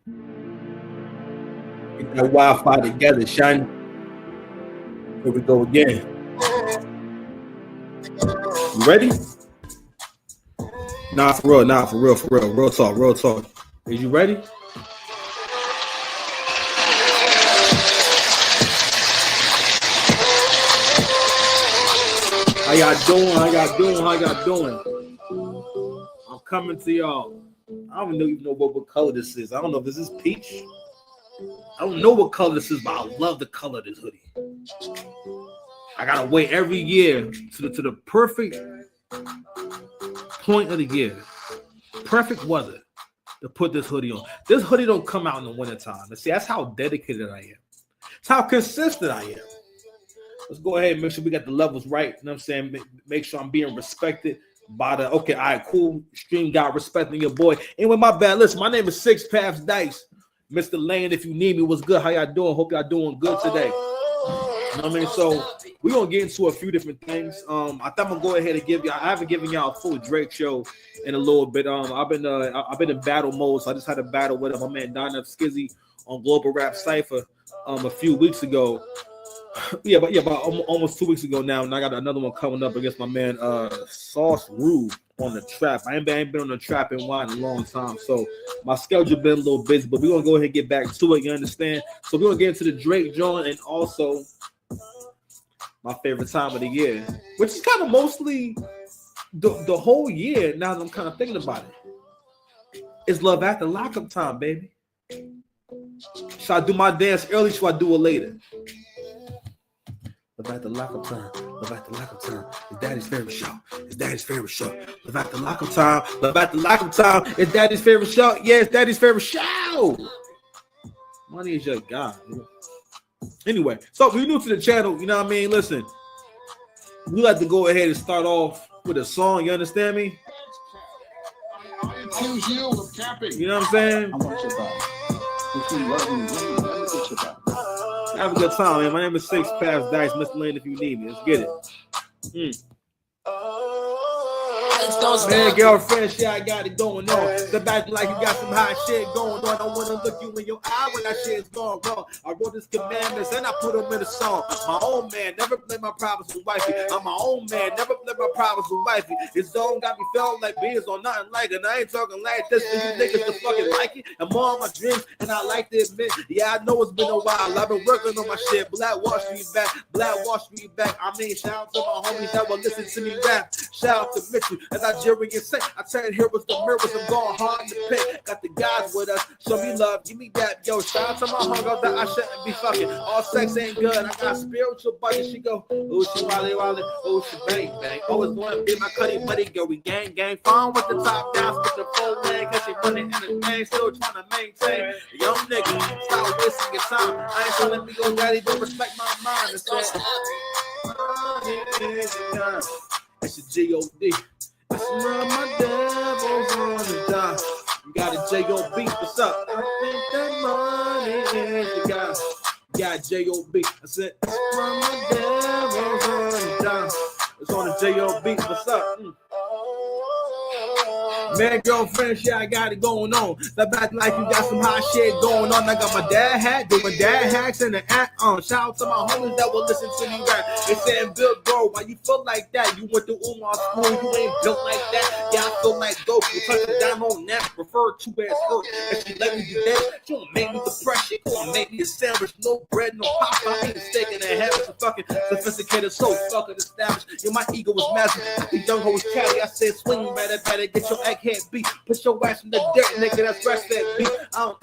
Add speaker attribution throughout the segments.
Speaker 1: Get that Wi-Fi together, Shine. Here we go again. You ready? Nah, for real. Nah, for real. For real. Real talk. Real talk. Are you ready? How y'all doing? How y'all doing? How y'all doing? I'm coming to y'all. I don't even know what color this is. I don't know if this is peach. I don't know what color this is, but I love the color of this hoodie. I gotta wait every year to the perfect point of the year, perfect weather to put this hoodie on. This hoodie don't come out in the wintertime. And see, that's how dedicated I am. It's how consistent I am. Let's go ahead and make sure we got the levels right. You know what I'm saying? Make sure I'm being respected by the, okay, all right, cool. Stream God respecting your boy. Anyway, my bad. Listen, my name is Six Paths Dice. Mr. Lane, if you need me, what's good? How y'all doing? Hope y'all doing good today. You know what I mean? So we're gonna get into a few different things. I thought I'm gonna go ahead and give y'all. I haven't given y'all a full Drake show in a little bit. I've been in battle mode, so I just had a battle with my man Don F. Skizzy on Global Rap Cypher a few weeks ago. About almost 2 weeks ago now, and I got another one coming up against my man Sauce Rube on the trap. I ain't been on the trap in a long time, so my schedule been a little busy, but we're gonna go ahead and get back to it. You understand? So we're gonna get into the Drake joint and also my favorite time of the year, which is kind of mostly the whole year. Now that I'm kind of thinking about it, it's Love After Lockup time, baby. Should I do my dance early? Should I do it later? Love After Lockup time. Love After Lockup time. It's Daddy's favorite show. It's Daddy's favorite show. Love After Lockup time. Love After Lockup time. It's Daddy's favorite show. Yeah, it's Daddy's favorite show. Money is your God. Anyway, so if you're new to the channel, you know what I mean? Listen, we like to go ahead and start off with a song. You understand me? You know what I'm saying?
Speaker 2: I want your body. If you love me, let me get your body.
Speaker 1: Have a good time, man. My name is Six Paths Dice. Mr. Lane, if you need me. Let's get it. Man, girlfriend, shit, I got it going on. Step back like you got some hot shit going on. I wanna look you in your eye when that shit's gone wrong. I wrote this commandments and I put them in a song. My own man, never play my problems with wifey. I'm my own man, never play my problems with wifey. His zone got me feeling like beers or nothing like it. I ain't talking like this, so you niggas to fucking like it. I'm on my dreams, and I like to admit, yeah, I know it's been a while. I've been working on my shit. Black Wall Street back, Black Wall Street back. I mean, shout out to my homies that will listen to me rap. Shout out to Mitchell, as Nigerian say, I turn heroes to mirrors. I'm going hard in the pit. Got the guys with us. Show me love, give me that. Yo, shout out to my hunger that I shouldn't be fucking. All sex ain't good. I got spiritual budget. She go, oh, she wally wally, oh, she bang bang. Always want to be my cutty buddy, girl. We gang gang. Fun with the top down, with the full leg, cause she running in the thing, still trying to maintain. Young nigga, stop wasting your time. I ain't gonna let me go, daddy, but respect my mind. It's a G.O.D. It's my devil's on the die. You got a J.O.B. What's up? I think that money is the guy. Got J.O.B. I said, it's my devil's on the die. It's on the J.O.B. What's up? Man, girlfriend, shit, I got it going on. Step back like you got some hot shit going on. I got my dad hat, doing dad hacks and the act on. Shout out to my homies that will listen to me rap. They saying, Bill, bro, why you feel like that? You went to Umar school, you ain't built like that. Yeah, I feel like Goku. Touching down on that, prefer two-ass skirt. If she let me do that, she gonna make me depressed. She gonna make me a sandwich, no bread, no pop. I ain't mistaken that habits are fucking sophisticated, so fucking established. Yeah, my ego was massive. These young hoes catty. I said, swing, better, get your egghead beat. Put your ass in the dirt, nigga, that's rest that beat. I don't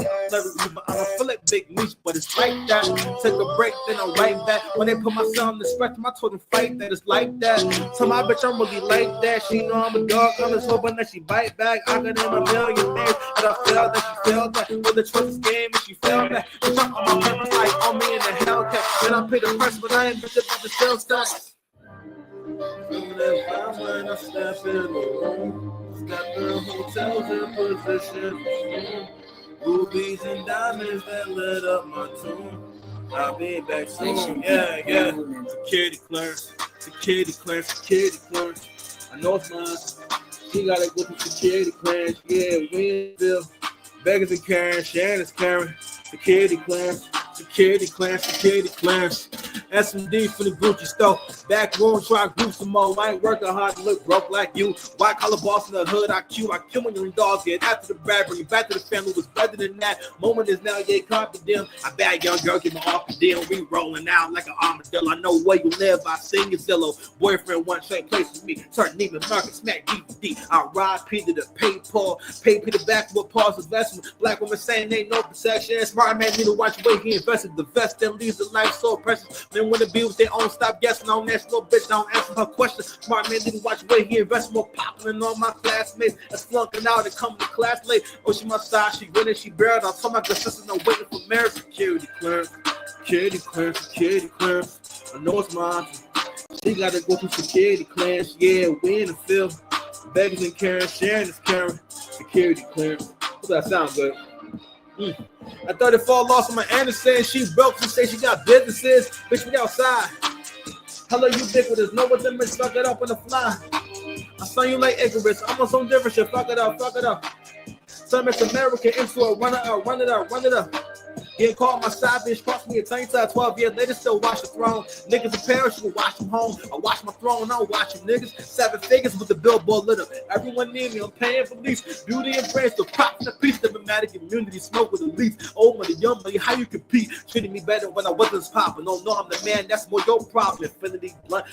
Speaker 1: feel like big niche, but it's like that. Take a break, then I'm right back. When they put my son on the spectrum, I told him fight that it's like that. Tell my bitch I'm really like that. She know I'm a dog, I'm just hoping that she bite back. I got in a million things, but I feel that she felt that. With the trust game, and she felt that. She talk on my purpose like on me in the Hellcat. Then I pay the price, but I ain't bitch about the sales tax. When I step in the room, got the hotels in position. Rubies and diamonds that lit up my tomb. I'll be back soon. Yeah. Security clearance. I know it's mine. She gotta go to security clearance. Yeah, Winville. Vegas and Karen, Shannon's Karen, security clearance, security clearance, security clearance. SMD for the Gucci store. Back room, try to group some more. I ain't working hard to look broke like you. White collar boss in the hood, I kill when your dogs get after the bad, bring it back to the family. Was better than that. Moment is now, yeah, confident. I bad young girl, get my off the deal. We rolling out like an armadillo. I know where you live. I sing your Zillow. Boyfriend, one straight place with me. Turn Neiman Marcus, smack DVD. I ride P to the PayPal. Pay P the back with pause investment. Black woman saying ain't no protection. Smart man need to watch the way he invested. The vest them leaves the life so precious. Men want to be with their own. Stop guessing. I don't ask no bitch. I don't answer her question. Smart man need to watch the way he invests. More popular than all my classmates. That's flunking out and coming to class late. Oh, she my side. She winning. She barreled. I told my good sister no waiting for marriage. Security clearance. Security clearance. Security clearance. I know it's mine. She got to go through security clearance. Yeah, we in the field. Vegas and Karen, Sharon is Karen. Security clearance. Does that sound good? I 34 lost on my Anderson. She broke. She say she got businesses. Bitch, we outside. Hello, ubiquitous. Know what them bitch fuck it up on the fly. I saw you like Icarus. I'm on some different shit. Fuck it up. Fuck it up. Some Miss American into a run it up. Run it up. Run it up. Getting caught my side bitch, cost me a tiny side 12 years later, still watch the throne. Niggas in Paris, you can watch them home. I watch my throne, I don't watch them niggas. 7 figures with the billboard lit up. Everyone near me, I'm paying for lease. Beauty and brains, the props and the peace, diplomatic immunity, smoke with the leaf. Old money, young money, how you compete? Treating me better when I wasn't popping. No, I'm the man, that's more your problem. Infinity blunt,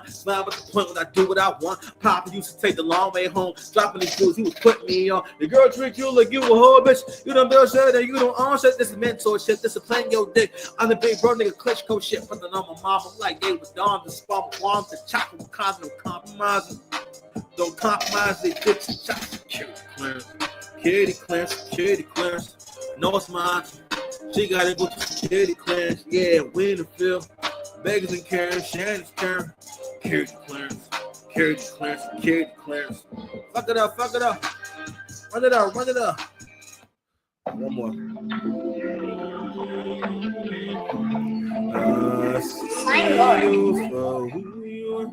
Speaker 1: smile at the point when I do what I want. Papa used to take the long way home, dropping these dudes, he was putting me on. The girl treat you like you a whole bitch. You done build shit that you don't own shit. This is mentor shit, this is playing your dick. I'm the big bro nigga Klitschko shit, putting on my mama like they was dumb to spawn bombs to chop them cause no compromising. Don't compromise they dicks and chop. Security clearance, security clearance, security clearance. No, it's mine. She gotta go to security clearance. Yeah, we in the field. Vegas and Karen, Shannon's Karen. Security clearance, security clearance, security clearance. Fuck it up, fuck it up. Run it up, run it up. One more.
Speaker 3: My Lord.
Speaker 1: I see you for who you are.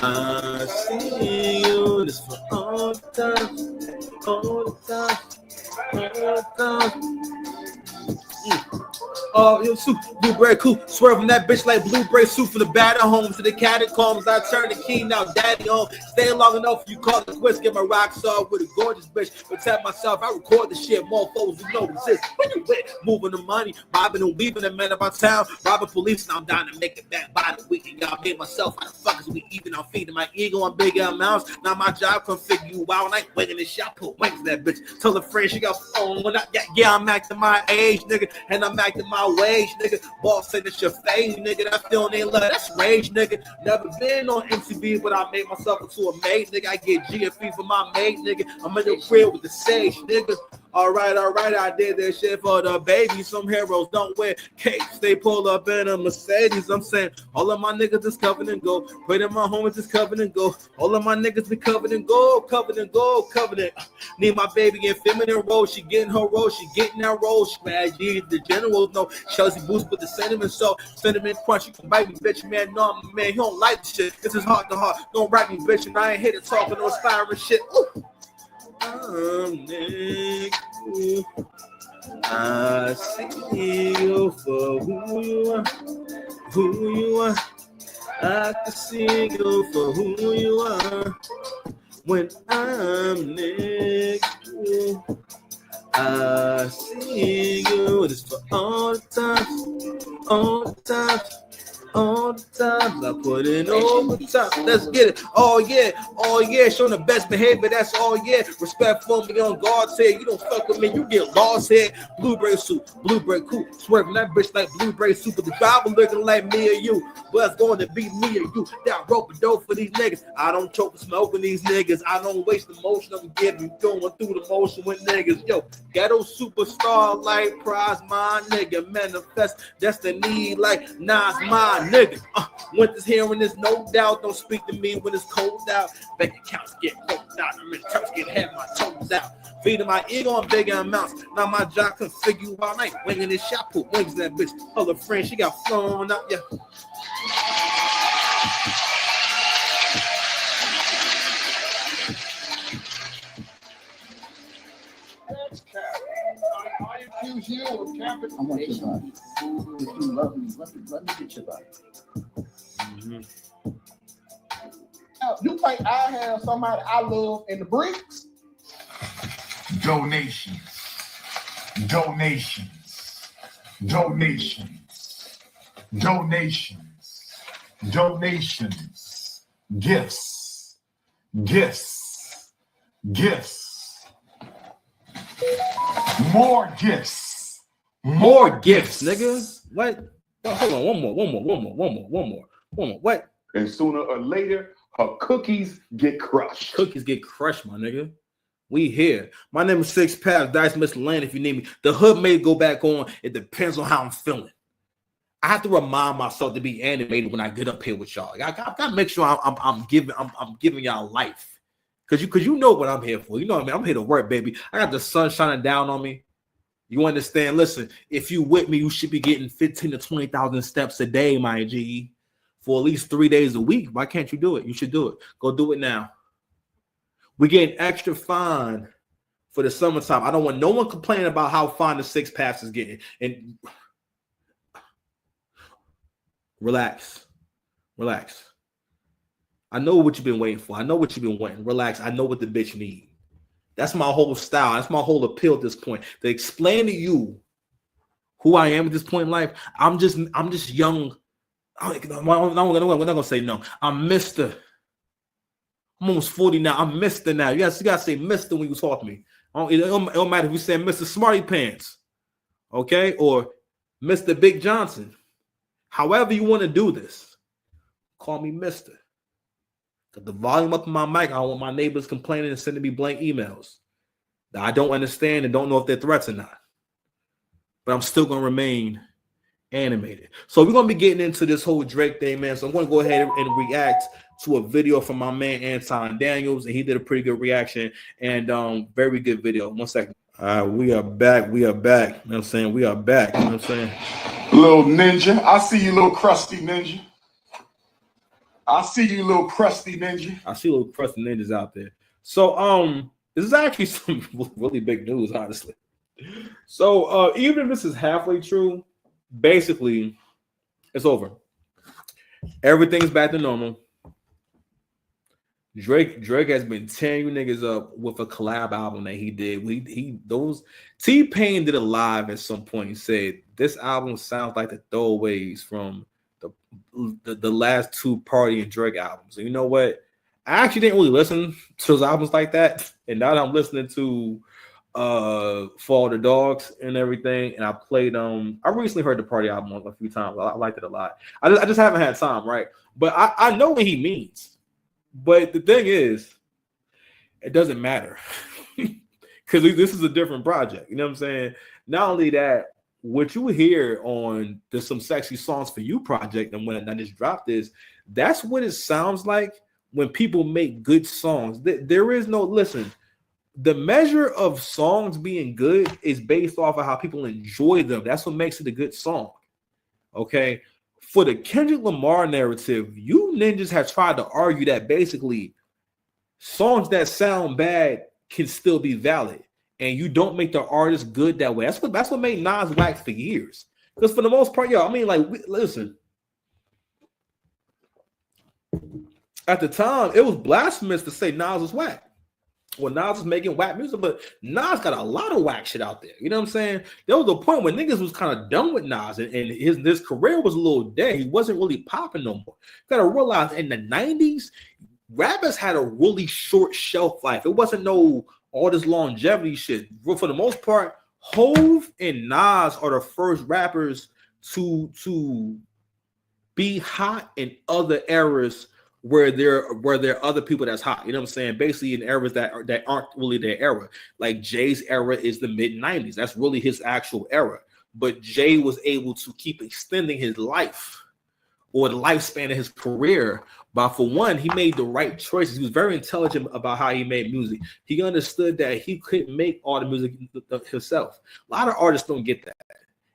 Speaker 1: I see you. This for all the time, all the time, all the time. Oh, yo, soup, blueberry cool. Swerving that bitch like blueberry soup from the batter home to the catacombs. I turn the key now, daddy home. Stay long enough, you call the quits. Get my rocks off with a gorgeous bitch. Protect myself, I record the shit. More foes who know resist. When you wet, moving the money, robbing and weaving the men about town. Robbing police, and I'm down to make it back by the weekend. Y'all made myself, how the fuck is we even? I'm feeding my ego on big amounts. Now my job can figure you out. And I ain't winging this shit. I put wings in that bitch. Tell a friend she got phone when yeah, I'm acting my age, nigga. And I'm acting my wage, nigga. Boss said it's your face, nigga. That still ain't love. That's rage, nigga. Never been on MTV, but I made myself into a maid, nigga. I get GFE for my maid, nigga. I'm in the crib with the sage, nigga. All right, I did that shit for the baby. Some heroes don't wear capes. They pull up in a Mercedes. I'm saying all of my niggas is covered in gold. Put in my homies is covered in gold. All of my niggas be covered in gold, covered in gold, covered in. Need my baby in feminine role. She getting her role. She getting that role. She mad. The generals know. Chelsea boost with the cinnamon salt. Cinnamon crunch. You can bite me, bitch. Man, no, man. He don't like the shit. This is heart to heart. Don't write me, bitch. And I ain't here to talk no inspiring shit. Ooh. I see you for who you are, who you are. I can see you for who you are. When I'm next to you, I see you. It's for all the times, all the times. All the times I put in overtime. Let's get it. Oh yeah, showing the best behavior. That's all yeah. Respect for me on God's head. You don't fuck with me, you get lost here. Blueberry soup, blueberry cool. Swerving that bitch like blueberry soup. But the driver looking like me or you. Well, it's going to be me or you. That rope a dope for these niggas. I don't choke for smoking these niggas. I don't waste the motion. I'm giving, going through the motion with niggas. Yo, ghetto superstar like prize, my nigga. Manifest destiny like Nas, my nigga. Winter's here and there's no doubt. Don't speak to me when it's cold out. Bank accounts get closed out. I'm in church, get have my toes out. Feeding my ego in bigger amounts. Now my job can figure you all night. Winging this shot, put wings that bitch. Other friend, she got flown up, yeah.
Speaker 2: I accuse you of capital. I want your body. If you love me, let me get your body.
Speaker 1: Mm-hmm.
Speaker 2: Now, you think I have somebody I love in the bricks?
Speaker 4: Donations, donations, donations, donations, donations, gifts, gifts, gifts, more gifts,
Speaker 1: More gifts, nigga. What? Oh, hold on, one more. What?
Speaker 5: And sooner or later, her cookies get crushed.
Speaker 1: Cookies get crushed, my nigga. We here. My name is Six Paths, Dice Mr. Land, if you need me. The hood may go back on. It depends on how I'm feeling. I have to remind myself to be animated when I get up here with y'all. I gotta make sure I'm giving y'all life. Cause you know what I'm here for. You know what I mean? I'm here to work, baby. I got the sun shining down on me. You understand? Listen, if you with me, you should be getting 15 to 20,000 steps a day, my G, for at least 3 days a week. Why can't you do it? You should do it. Go do it now. We're getting extra fine for the summertime. I don't want no one complaining about how fine the Six Paths is getting. And relax. I know what you've been waiting for. I know what you've been wanting. Relax. I know what the bitch need. That's my whole style. That's my whole appeal at this point. To explain to you who I am at this point in life. I'm just young. We're not gonna say no. I'm Mr. I'm almost 40 now. I'm Mr. now. You gotta say Mr. when you talk to me. It don't matter if you say Mr. Smarty Pants, okay, or Mr. Big Johnson. However you want to do this, call me Mr. Got the volume up in my mic. I don't want my neighbors complaining and sending me blank emails that I don't understand and don't know if they're threats or not. But I'm still gonna remain animated. So we're gonna be getting into this whole Drake thing, man. So I'm gonna go ahead and react to a video from my man Anton Daniels, and he did a pretty good reaction and very good video. 1 second. We are back. You know what I'm saying? We are back. You know what I'm saying?
Speaker 4: Little ninja, I see you, little crusty ninja. I see you, little crusty ninja.
Speaker 1: I see little crusty ninjas out there. So this is actually some really big news, honestly. So even if this is halfway true, basically it's over. Everything's back to normal. Drake has been tearing you niggas up with a collab album that he did. T-Pain did a live at some point. He said this album sounds like the throwaways from the last two Party and Drake albums. And you know what? I actually didn't really listen to those albums like that. And now that I'm listening to For the Dogs and everything, and I played I recently heard the Party album a few times. I liked it a lot. I just haven't had time, right? But I know what he means. But the thing is, it doesn't matter because this is a different project. You know what I'm saying? Not only that, what you hear on the Some Sexy Songs for You project, and when I just dropped this, that's what it sounds like when people make good songs. There is no, listen, the measure of songs being good is based off of how people enjoy them. That's what makes it a good song. Okay? For the Kendrick Lamar narrative, you ninjas have tried to argue that basically songs that sound bad can still be valid, and you don't make the artist good that way. That's what made Nas whack for years. Because for the most part, yo, I mean, like, listen. At the time, it was blasphemous to say Nas was whack. Well, Nas was making whack music, but Nas got a lot of whack shit out there. You know what I'm saying? There was a point when niggas was kind of done with Nas, and his career was a little dead. He wasn't really popping no more. You gotta realize in the 90s, rappers had a really short shelf life. It wasn't no all this longevity shit. For the most part, Hove and Nas are the first rappers to be hot in other eras where there are other people that's hot. You know what I'm saying? Basically in eras that aren't really their era. Like Jay's era is the mid-90s. That's really his actual era. But Jay was able to keep extending his life or the lifespan of his career. But for one, he made the right choices. He was very intelligent about how he made music. He understood that he couldn't make all the music himself. A lot of artists don't get that.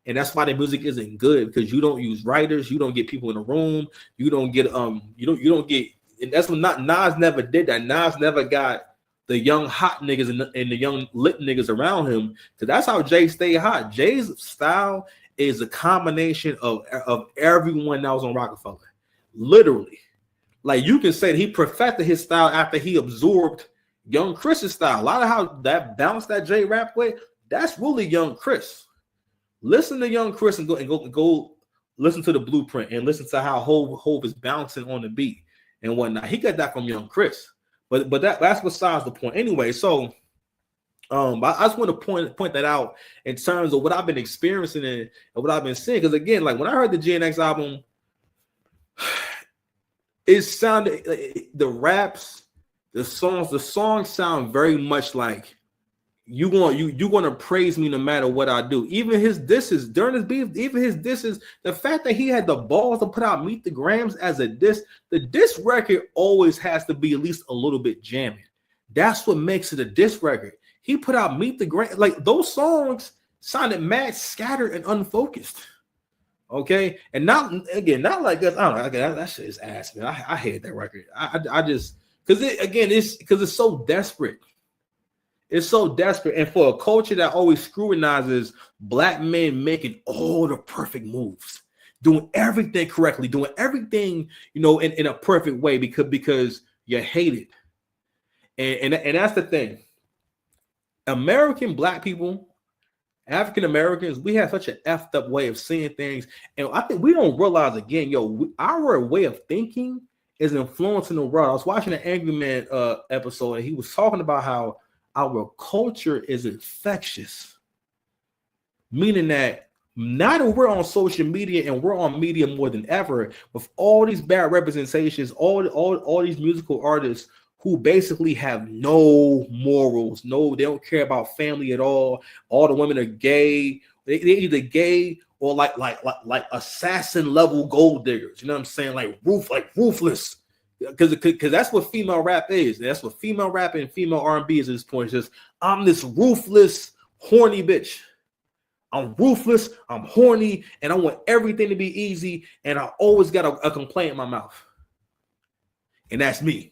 Speaker 1: And that's why the music isn't good, because you don't use writers, you don't get people in the room, you don't get you don't get, and that's what Nas never did that. Nas never got the young hot niggas and the young lit niggas around him, because that's how Jay stayed hot. Jay's style is a combination of everyone that was on Rockefeller. Literally. Like, you can say that he perfected his style after he absorbed Young Chris's style. A lot of how that bounce that Jay rap way, that's really Young Chris. Listen to Young Chris and go listen to the blueprint and listen to how Hov is bouncing on the beat and whatnot. He got that from Young Chris. But that's besides the point. Anyway, so I just want to point that out in terms of what I've been experiencing and what I've been seeing. Because again, like when I heard the GNX album, it sounded the raps, the songs sound very much like you're going to praise me no matter what I do. Even his disses during his beef, even his disses, the fact that he had the balls to put out Meet the Grams as a diss, the diss record always has to be at least a little bit jamming. That's what makes it a diss record. He put out Meet the Grams, like those songs sounded mad scattered and unfocused. Okay, and not like that. I don't know. That shit is ass, man. I hate that record. I just because it's so desperate. It's so desperate, and for a culture that always scrutinizes black men making all the perfect moves, doing everything correctly, doing everything in a perfect way because you hate it, and that's the thing. American black people. African Americans, we have such an effed up way of seeing things, and I think we don't realize again, our way of thinking is influencing the world. I was watching an Angry Man episode, and he was talking about how our culture is infectious, meaning that now that we're on social media and we're on media more than ever, with all these bad representations, all these musical artists who basically have no morals, they don't care about family at all. All the women are gay. They're either gay or like assassin level gold diggers. You know what I'm saying? Like ruthless. Because that's what female rap is. That's what female rap and female R&B is at this point. It's just, I'm this ruthless, horny bitch. I'm ruthless, I'm horny, and I want everything to be easy, and I always got a complaint in my mouth. And that's me.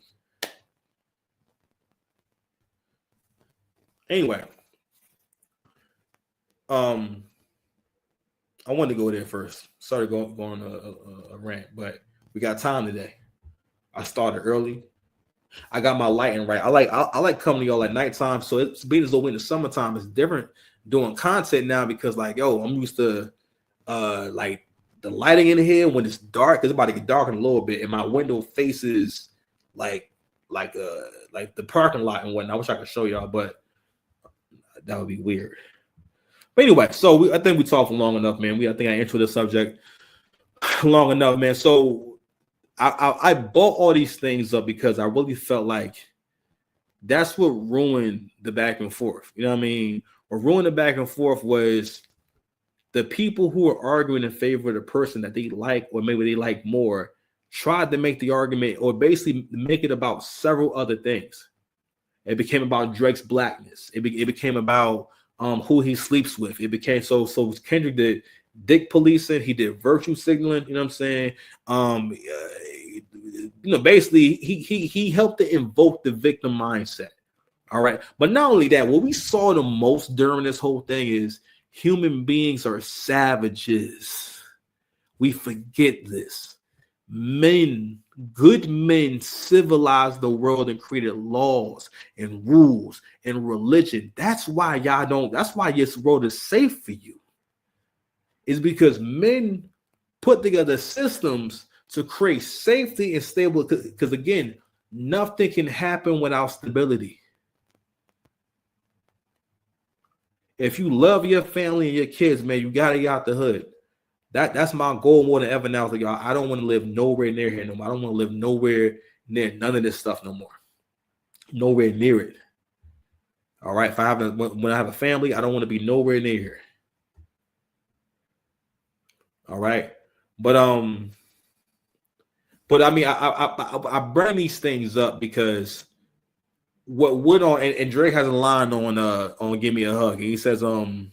Speaker 1: Anyway, I wanted to go there first. Sorry going on a rant, but we got time today. I started early. I got my lighting right. I like coming to y'all at nighttime, so it's being as though we're in the summertime. It's different doing content now because I'm used to like the lighting in here when it's dark. It's about to get dark in a little bit, and my window faces like the parking lot and whatnot. I wish I could show y'all, but that would be weird. But anyway, so I think we talked for long enough, man. I think I answered the subject long enough, man. So I bought all these things up because I really felt like that's what ruined the back and forth. You know what I mean? What ruined the back and forth was the people who are arguing in favor of the person that they like, or maybe they like more, tried to make the argument or basically make it about several other things. It became about Drake's blackness. It became about who he sleeps with. It became so Kendrick did dick policing. He did virtue signaling. You know what I'm saying? Basically he helped to invoke the victim mindset. All right. But not only that, what we saw the most during this whole thing is human beings are savages. We forget this. Good men civilized the world and created laws and rules and religion. That's why this world is safe for you. It's because men put together systems to create safety and stability. Because again, nothing can happen without stability. If you love your family and your kids, man, you gotta get out the hood. That's my goal more than ever now. So y'all, I don't want to live nowhere near here no more. I don't want to live nowhere near none of this stuff no more. Nowhere near it. All right. When I have a family, I don't want to be nowhere near here. All right. But But I mean, I bring these things up because what went on, and Drake has a line on "Give Me a Hug." And he says, Neo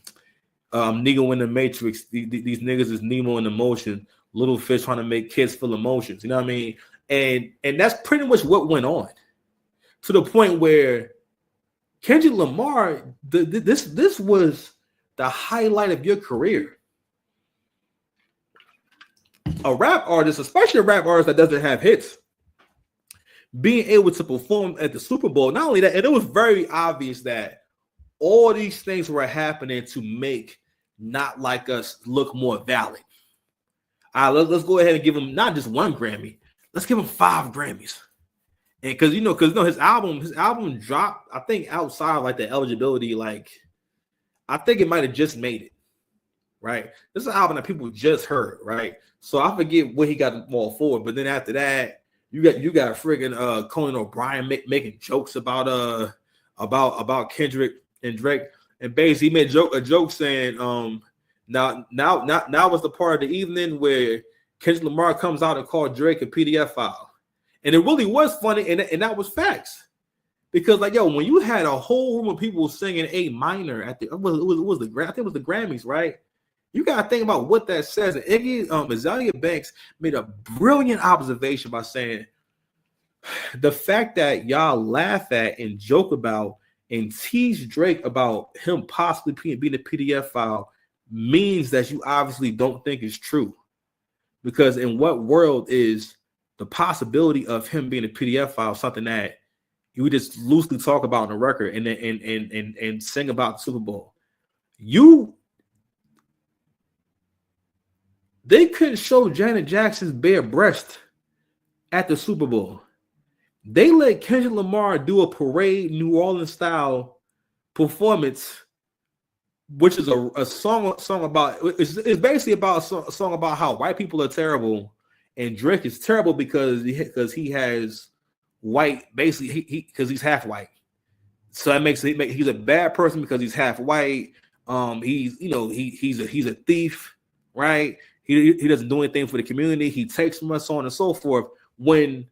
Speaker 1: in the Matrix, these niggas is Nemo in the motion, little fish trying to make kids feel emotions. You know what I mean? And that's pretty much what went on, to the point where Kendrick Lamar, this was the highlight of your career. A rap artist, especially a rap artist that doesn't have hits, being able to perform at the Super Bowl. Not only that, and it was very obvious that all these things were happening to make Not Like Us look more valid. All right, let's go ahead and give him not just one Grammy. Let's give him 5 Grammys. And because his album dropped, I think, outside like the eligibility, like I think it might have just made it. Right. This is an album that people just heard, right? So I forget what he got them all for, but then after that, you got friggin' Conan O'Brien making jokes about Kendrick and Drake, and basically he made a joke saying, now was the part of the evening where Kendrick Lamar comes out and called Drake a PDF file, and it really was funny, and that was facts, because like yo, when you had a whole room of people singing A minor at the I think it was the Grammys, right? You got to think about what that says. And Azalea Banks made a brilliant observation by saying the fact that y'all laugh at and joke about and tease Drake about him possibly being a PDF file means that you obviously don't think it's true. Because in what world is the possibility of him being a PDF file something that you just loosely talk about on the record and sing about the Super Bowl? They couldn't show Janet Jackson's bare breast at the Super Bowl. They let Kendrick Lamar do a parade New Orleans style performance, which is a song about it's basically about a song about how white people are terrible, and Drake is terrible because he has white, basically because he's half white. So that makes he's a bad person because he's half white. He's a thief, right? He doesn't do anything for the community. He takes from us, so on and so forth. When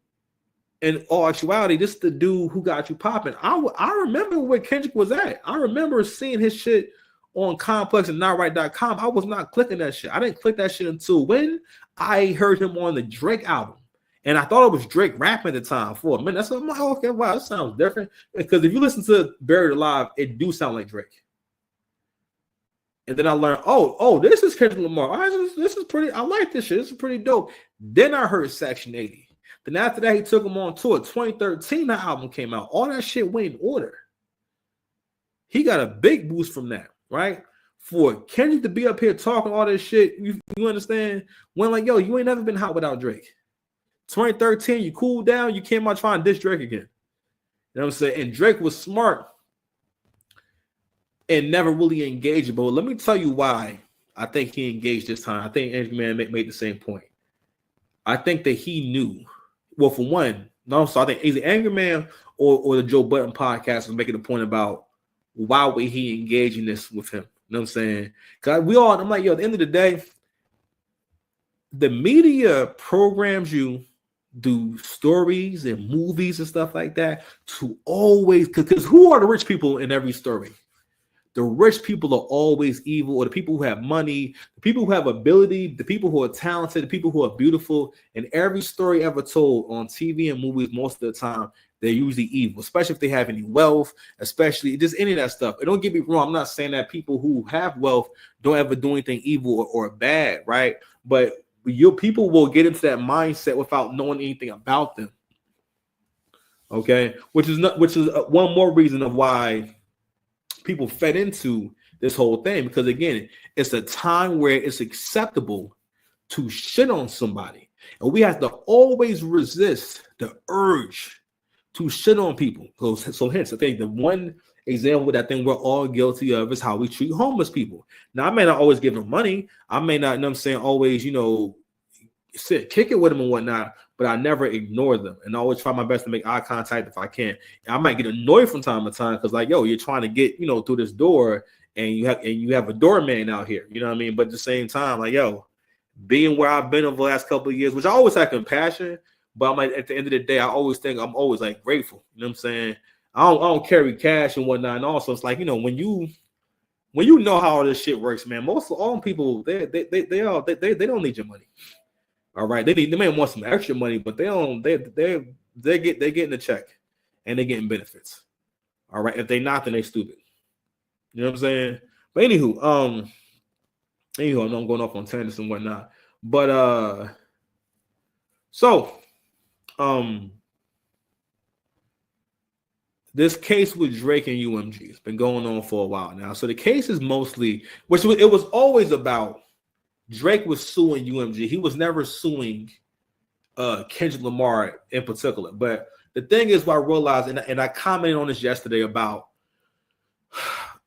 Speaker 1: in all actuality, this is the dude who got you popping. I remember where Kendrick was at. I remember seeing his shit on Complex and NotRight.com. I was not clicking that shit. I didn't click that shit until when I heard him on the Drake album. And I thought it was Drake rapping at the time for a minute. That's what I'm like, okay, wow, that sounds different. Because if you listen to Buried Alive, it do sound like Drake. And then I learned, this is Kendrick Lamar. This is pretty. I like this shit. This is pretty dope. Then I heard Section 80. Then after that, he took him on tour. 2013, that album came out. All that shit went in order. He got a big boost from that, right? For Kendrick to be up here talking all this shit, you understand? When like, yo, you ain't never been hot without Drake. 2013, you cooled down. You came out trying to diss Drake again. You know what I'm saying? And Drake was smart and never really engaged. But let me tell you why I think he engaged this time. I think Angry Man made the same point. I think that he knew. Well, for one, so I think either Angry Man or the Joe Budden podcast was making a point about why would he engage in this with him. You know what I'm saying? Because I'm like, yo, at the end of the day, the media programs you do stories and movies and stuff like that to always, because who are the rich people in every story? The rich people are always evil, or the people who have money, the people who have ability, the people who are talented, the people who are beautiful. And every story ever told on TV and movies, most of the time, they're usually evil, especially if they have any wealth, especially just any of that stuff. And don't get me wrong, I'm not saying that people who have wealth don't ever do anything evil or bad, right? But your people will get into that mindset without knowing anything about them. Okay, which is one more reason of why people fed into this whole thing, because again, it's a time where it's acceptable to shit on somebody, and we have to always resist the urge to shit on people. So hence, I think the one example that I think we're all guilty of is how we treat homeless people. Now, I may not always give them money. I may not, you know what I'm saying, always, kick it with them and whatnot, but I never ignore them, and I always try my best to make eye contact if I can. And I might get annoyed from time to time because, like, yo, you're trying to get, through this door, and you have a doorman out here, you know what I mean? But at the same time, like, yo, being where I've been over the last couple of years, which I always had compassion, but I'm like, at the end of the day, I always think I'm always like grateful. You know what I'm saying? I don't carry cash and whatnot. And also, it's like, you know, when you know how all this shit works, man, most of all people, they don't need your money. All right, they may want some extra money, but they getting the check and they're getting benefits. All right, if they not, then they stupid. You know what I'm saying? But anywho, I know I'm going off on tangents and whatnot. But this case with Drake and UMG has been going on for a while now. So the case is mostly, it was always about Drake was suing UMG. He was never suing Kendrick Lamar in particular. But the thing is, what I realized, and I commented on this yesterday about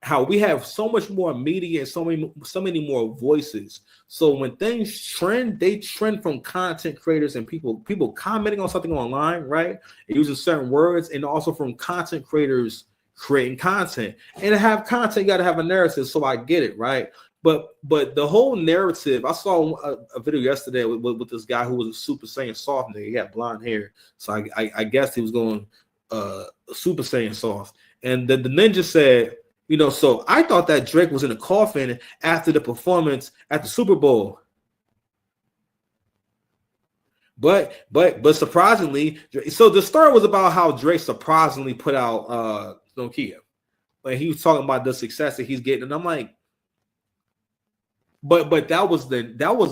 Speaker 1: how we have so much more media and so many more voices. So when things trend, they trend from content creators and people commenting on something online, right? And using certain words, and also from content creators creating content. And to have content, you got to have a narrative. So I get it, right? But the whole narrative, I saw a video yesterday with this guy who was a Super Saiyan soft nigga. He had blonde hair, so I guess he was going Super Saiyan soft. And then the ninja said, you know, so I thought that Drake was in a coffin after the performance at the Super Bowl. But surprisingly, so the story was about how Drake surprisingly put out Nokia. Like he was talking about the success that he's getting, and I'm like, but that was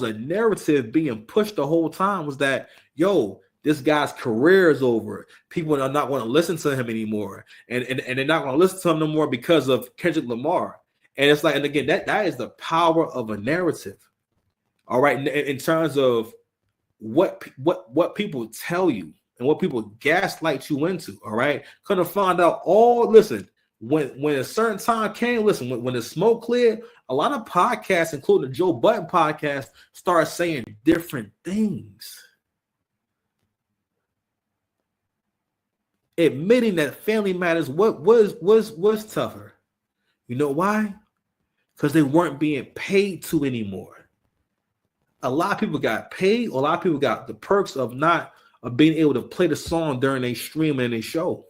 Speaker 1: a narrative being pushed the whole time, was that, yo, this guy's career is over. People are not going to listen to him anymore. And they're not going to listen to him no more because of Kendrick Lamar. And it's like, and again, that is the power of a narrative. All right. In terms of what people tell you and what people gaslight you into. All right. Gonna find out listen, when a certain time came, listen, when the smoke cleared, a lot of podcasts, including the Joe Budden podcast, started saying different things. Admitting that Family Matters was tougher. You know why? Because they weren't being paid to anymore. A lot of people got paid. A lot of people got the perks of being able to play the song during a stream and a show.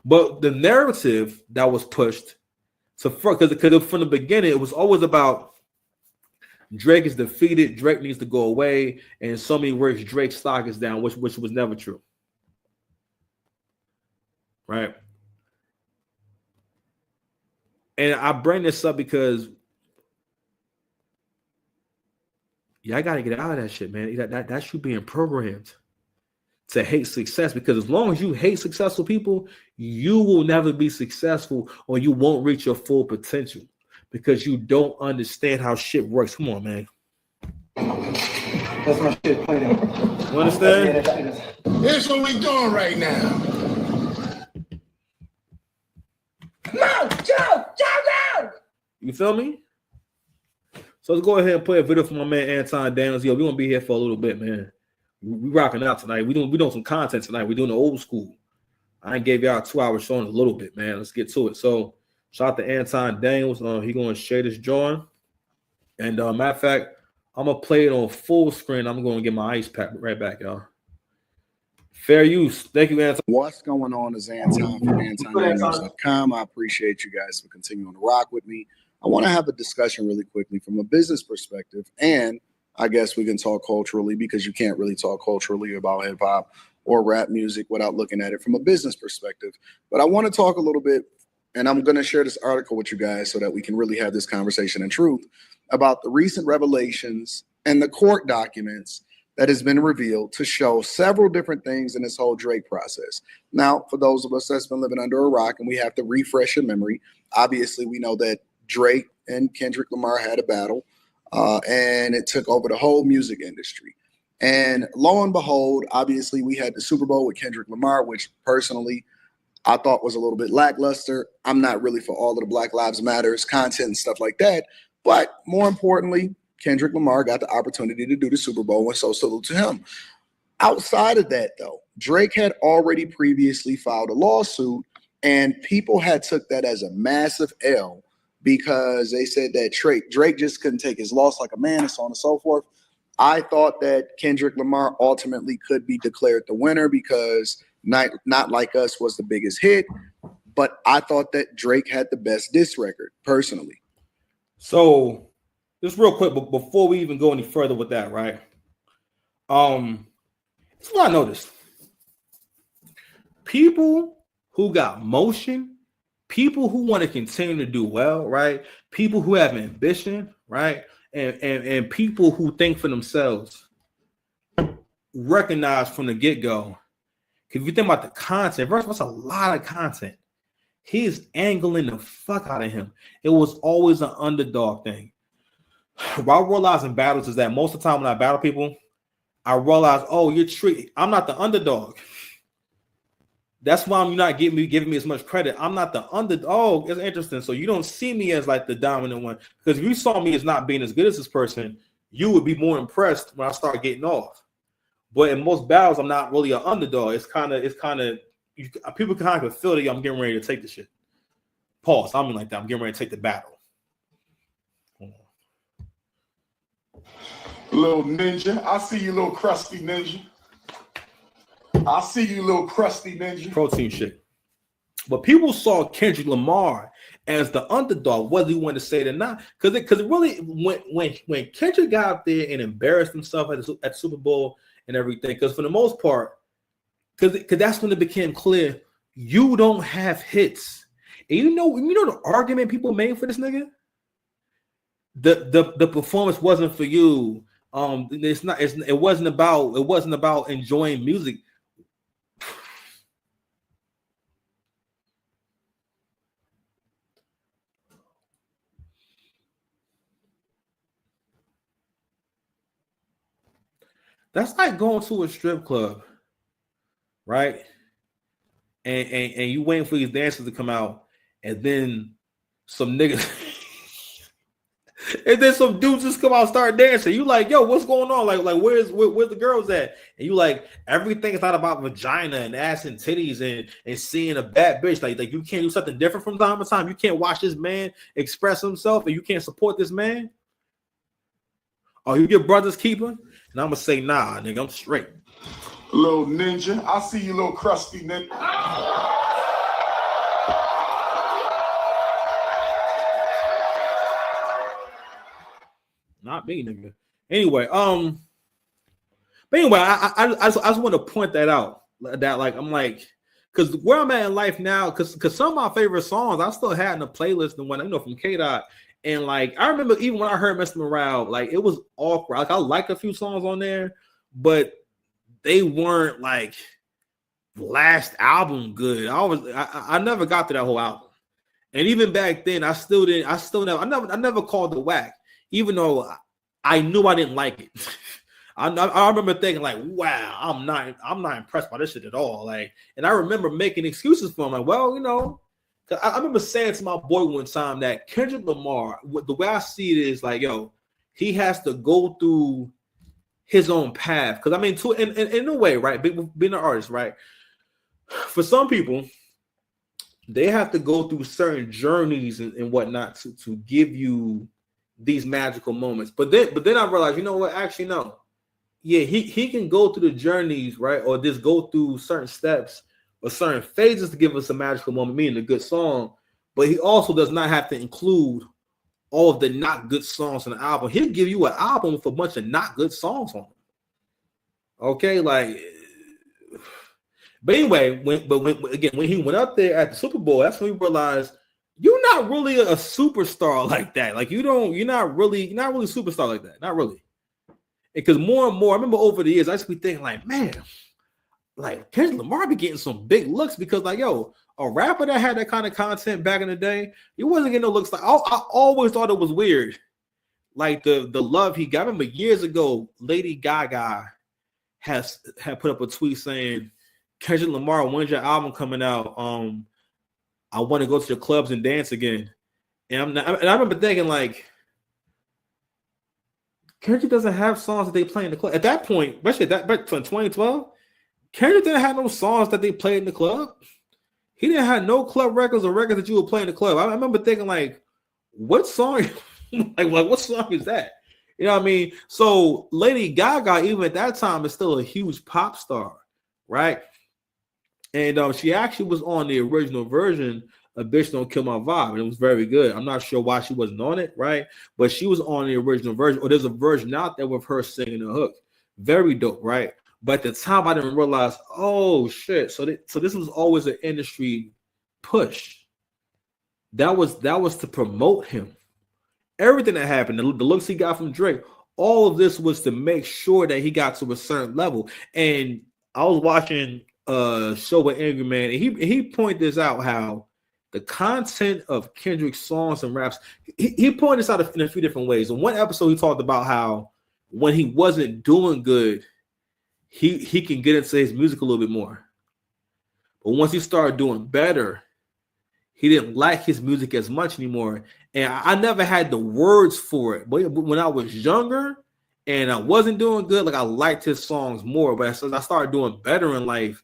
Speaker 1: But the narrative that was pushed because from the beginning it was always about Drake is defeated, Drake needs to go away, and in so many words, Drake's stock is down, which was never true. Right. And I bring this up because I got to get out of that shit, man. That's you being programmed to hate success, because as long as you hate successful people, you will never be successful, or you won't reach your full potential because you don't understand how shit works. Come on, man.
Speaker 2: That's my shit. Play that.
Speaker 1: You understand?
Speaker 6: Here's what we doing right now.
Speaker 3: Come on, Joe!
Speaker 1: You feel me? So let's go ahead and play a video for my man Anton Daniels. Yo, we're gonna be here for a little bit, man. We rocking out tonight. We doing some content tonight. We're doing the old school. I gave y'all a 2-hour show in a little bit, man. Let's get to it. So shout out to Anton Daniels. He gonna share this joint. And matter of fact, I'm gonna play it on full screen. I'm gonna get my ice pack right back, y'all. Fair use. Thank you, Anton.
Speaker 7: What's going on is Anton from AntonDaniels.com. I appreciate you guys for continuing to rock with me. I want to have a discussion really quickly from a business perspective, and I guess we can talk culturally, because you can't really talk culturally about hip hop or rap music without looking at it from a business perspective. But I want to talk a little bit, and I'm going to share this article with you guys so that we can really have this conversation in truth about the recent revelations and the court documents that has been revealed to show several different things in this whole Drake process. Now, for those of us that's been living under a rock and we have to refresh your memory, obviously we know that Drake and Kendrick Lamar had a battle, and it took over the whole music industry. And lo and behold, obviously we had the Super Bowl with Kendrick Lamar, which personally I thought was a little bit lackluster. I'm not really for all of the Black Lives Matters content and stuff like that. But more importantly, Kendrick Lamar got the opportunity to do the Super Bowl, and so salute to him. Outside of that, though, Drake had already previously filed a lawsuit, and people had took that as a massive L because they said that Drake just couldn't take his loss like a man, and so on and so forth. I thought that Kendrick Lamar ultimately could be declared the winner because Not Like Us was the biggest hit, but I thought that Drake had the best diss record, personally.
Speaker 1: So, just real quick, but before we even go any further with that, right? That's what I noticed. People who got motion, people who want to continue to do well, right? People who have ambition, right? And people who think for themselves recognize from the get-go. If you think about the content, first of all, it's a lot of content. He's angling the fuck out of him. It was always an underdog thing. What I realize in battles is that most of the time when I battle people, I realize, oh, I'm not the underdog. That's why you're not giving me as much credit. I'm not the underdog. Oh, it's interesting. So you don't see me as like the dominant one. Because if you saw me as not being as good as this person, you would be more impressed when I start getting off. But in most battles, I'm not really an underdog. It's kind of people kind of feel that I'm getting ready to take the shit. Pause. I mean like that. I'm getting ready to take the battle.
Speaker 4: Little ninja. I see you, little crusty ninja. I see you, little crusty ninja.
Speaker 1: Protein shit. But people saw Kendrick Lamar as the underdog, whether you want to say it or not. Because it really, when Kendrick got out there and embarrassed himself at the Super Bowl and everything, because for the most part, because that's when it became clear you don't have hits. And you know the argument people made for this nigga? The performance wasn't for you. It wasn't about enjoying music. That's like going to a strip club, right? And you waiting for these dancers to come out, and then some niggas, and then some dudes just come out and start dancing. You like, yo, what's going on? Like where's the girls at? And you like, everything is not about vagina and ass and titties and seeing a bad bitch. Like you can't do something different from time to time. You can't watch this man express himself, and you can't support this man. Oh, you your brother's keeper? And I'm gonna say, nah, nigga, I'm straight.
Speaker 4: Little ninja. I see you, little crusty ninja.
Speaker 1: Not me, nigga. Anyway, but anyway, I just want to point that out. That like I'm like, because where I'm at in life now, because some of my favorite songs I still had in the playlist and when from K-Dot. And like I remember even when I heard Mr. Morale, like it was awkward. Like I liked a few songs on there, but they weren't like last album good. I never got to that whole album. And even back then, I never called it whack, even though I knew I didn't like it. I remember thinking like, wow, I'm not impressed by this shit at all. Like, and I remember making excuses for him, like, well, I remember saying to my boy one time that Kendrick Lamar, the way I see it is like, yo, he has to go through his own path. Because I mean, in a way, right? Being an artist, right? For some people, they have to go through certain journeys and whatnot to give you these magical moments. But then I realized, you know what? Actually, no. Yeah, he can go through the journeys, right? Or just go through certain steps or certain phases to give us a magical moment, meaning a good song, but he also does not have to include all of the not good songs on the album. He'll give you an album with a bunch of not good songs on it. Okay, like, but anyway, when he went up there at the Super Bowl, that's when we realized you're not really a superstar like that. Like you're not really a superstar like that. Not really. Because more and more, I remember over the years, I used to be thinking like, man, like Kendrick Lamar be getting some big looks because like, yo, a rapper that had that kind of content back in the day, he wasn't getting no looks. Like I always thought it was weird. Like the love he got. I remember years ago, Lady Gaga had put up a tweet saying, Kendrick Lamar, when's your album coming out? I want to go to the clubs and dance again. And I remember thinking like, Kendrick doesn't have songs that they play in the club. At that point, especially back in 2012, Kendrick didn't have no songs that they played in the club. He didn't have no club records or records that you would play in the club. I remember thinking like, what song? like what song is that? You know what I mean? So Lady Gaga, even at that time, is still a huge pop star, right? And she actually was on the original version of Bitch Don't Kill My Vibe, and it was very good. I'm not sure why she wasn't on it, right? But she was on the original version, or there's a version out there with her singing the hook. Very dope, right? But at the time, I didn't realize, oh shit. So this was always an industry push. That was to promote him. Everything that happened, the looks he got from Drake, all of this was to make sure that he got to a certain level. And I was watching a show with Angry Man, and he pointed this out, how the content of Kendrick's songs and raps, he pointed this out in a few different ways. In one episode, he talked about how when he wasn't doing good, he can get into his music a little bit more. But once he started doing better, he didn't like his music as much anymore. And I never had the words for it. But when I was younger and I wasn't doing good, like I liked his songs more. But as I started doing better in life,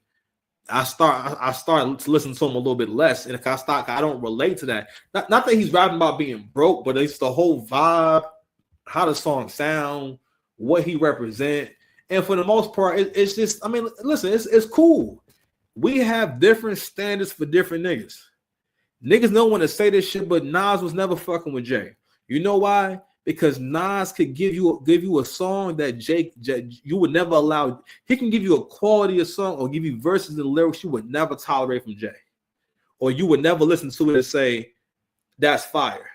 Speaker 1: I started to listen to him a little bit less. And if I don't relate to that. Not that he's rapping about being broke, but it's the whole vibe, how the song sound, what he represent. And for the most part, it's just, I mean, listen, it's cool. We have different standards for different niggas. Niggas don't want to say this shit, but Nas was never fucking with Jay. You know why? Because Nas could give you a song that Jay you would never allow. He can give you a quality of song or give you verses and lyrics you would never tolerate from Jay, or you would never listen to it and say that's fire.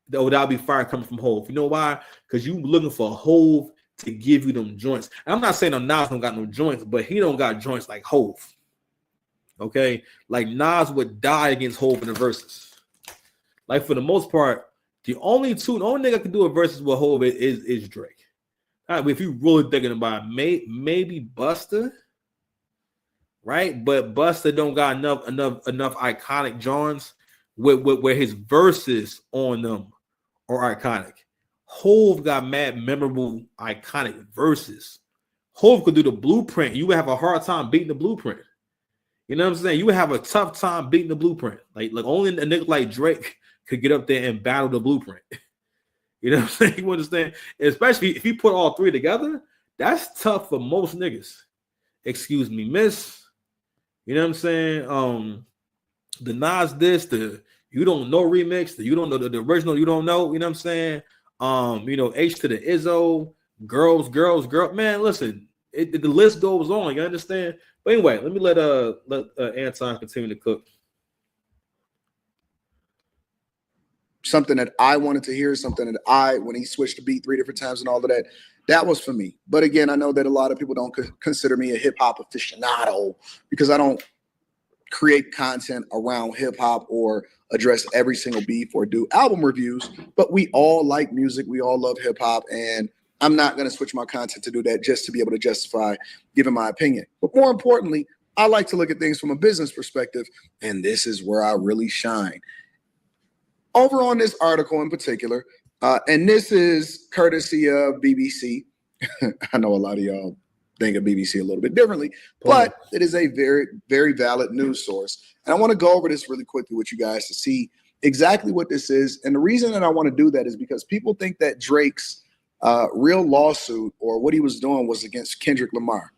Speaker 1: That'll be fire coming from Hove. You know why? Because you looking for Hove to give you them joints. And I'm not saying Nas don't got no joints, but he don't got joints like Hove. Okay, like Nas would die against Hove in the verses. Like for the most part, the only nigga can do a verses with Hove is Drake. All right, if you really thinking about it, maybe Busta, right? But Busta don't got enough iconic Johns where his verses on them are iconic. Hove got mad memorable iconic verses. Hove could do the Blueprint. You would have a hard time beating the Blueprint. You know what I'm saying? You would have a tough time beating the Blueprint. Like only a nigga like Drake could get up there and battle the Blueprint. You know what I'm saying? You understand? Especially if you put all three together, that's tough for most niggas. Excuse me, miss. You know what I'm saying? The Nas this, the You Don't Know remix, the You Don't Know, the original You Don't Know, you know what I'm saying? H to the Izzo, girls. Man, listen, the list goes on. You understand? But anyway, let me let Anton continue to cook.
Speaker 7: Something that I wanted to hear, something that when he switched the beat 3 different times and all of that, that was for me. But again, I know that a lot of people don't consider me a hip hop aficionado because I don't create content around hip hop or address every single beef or do album reviews. But we all like music. We all love hip hop. And I'm not going to switch my content to do that just to be able to justify giving my opinion. But more importantly, I like to look at things from a business perspective. And this is where I really shine. Over on this article in particular, and this is courtesy of BBC. I know a lot of y'all think of BBC a little bit differently, but it is a very, very valid news source. And I want to go over this really quickly with you guys to see exactly what this is. And the reason that I want to do that is because people think that Drake's real lawsuit or what he was doing was against Kendrick Lamar.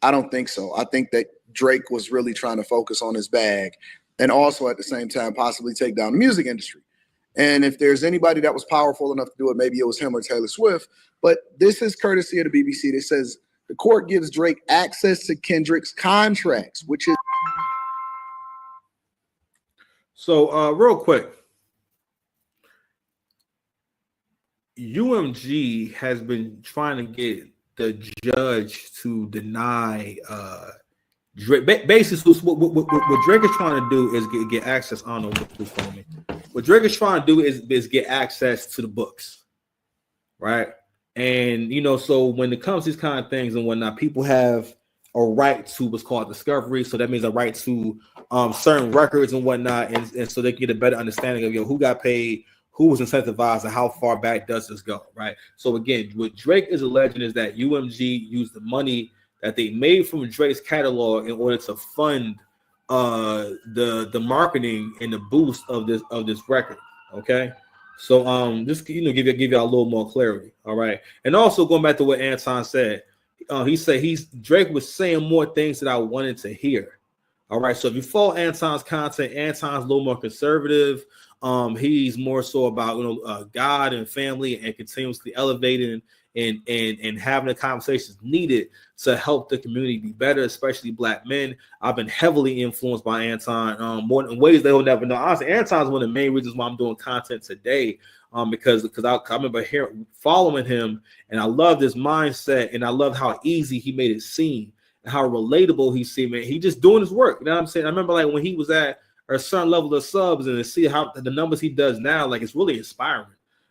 Speaker 7: I don't think so. I think that Drake was really trying to focus on his bag and also at the same time possibly take down the music industry. And if there's anybody that was powerful enough to do it, maybe it was him or Taylor Swift. But this is courtesy of the BBC. It says the court gives Drake access to Kendrick's contracts, which is.
Speaker 1: So real quick, UMG has been trying to get the judge to deny Drake. Basically, what Drake is trying to do is get access. I don't know who's calling me. What Drake is trying to do is get access to the books, right? And so when it comes to these kind of things and whatnot, people have a right to what's called discovery. So that means a right to certain records and whatnot, and so they can get a better understanding of who got paid, who was incentivized, and how far back does this go, right? So again, what Drake is alleging is that UMG used the money that they made from Drake's catalog in order to fund the marketing and the boost of this record. Okay, So just give y'all a little more clarity. All right. And also going back to what Anton said, he said Drake was saying more things that I wanted to hear. All right. So if you follow Anton's content, Anton's a little more conservative. He's more so about God and family and continuously elevating and having the conversations needed to help the community be better, especially Black men. I've been heavily influenced by Anton more in ways they will never know. Honestly, Anton's one of the main reasons why I'm doing content today, because I remember following him, and I love his mindset, and I love how easy he made it seem and how relatable he seemed. Man, he just doing his work. You know what I'm saying? I remember like when he was at a certain level of subs, and to see how the numbers he does now, like it's really inspiring,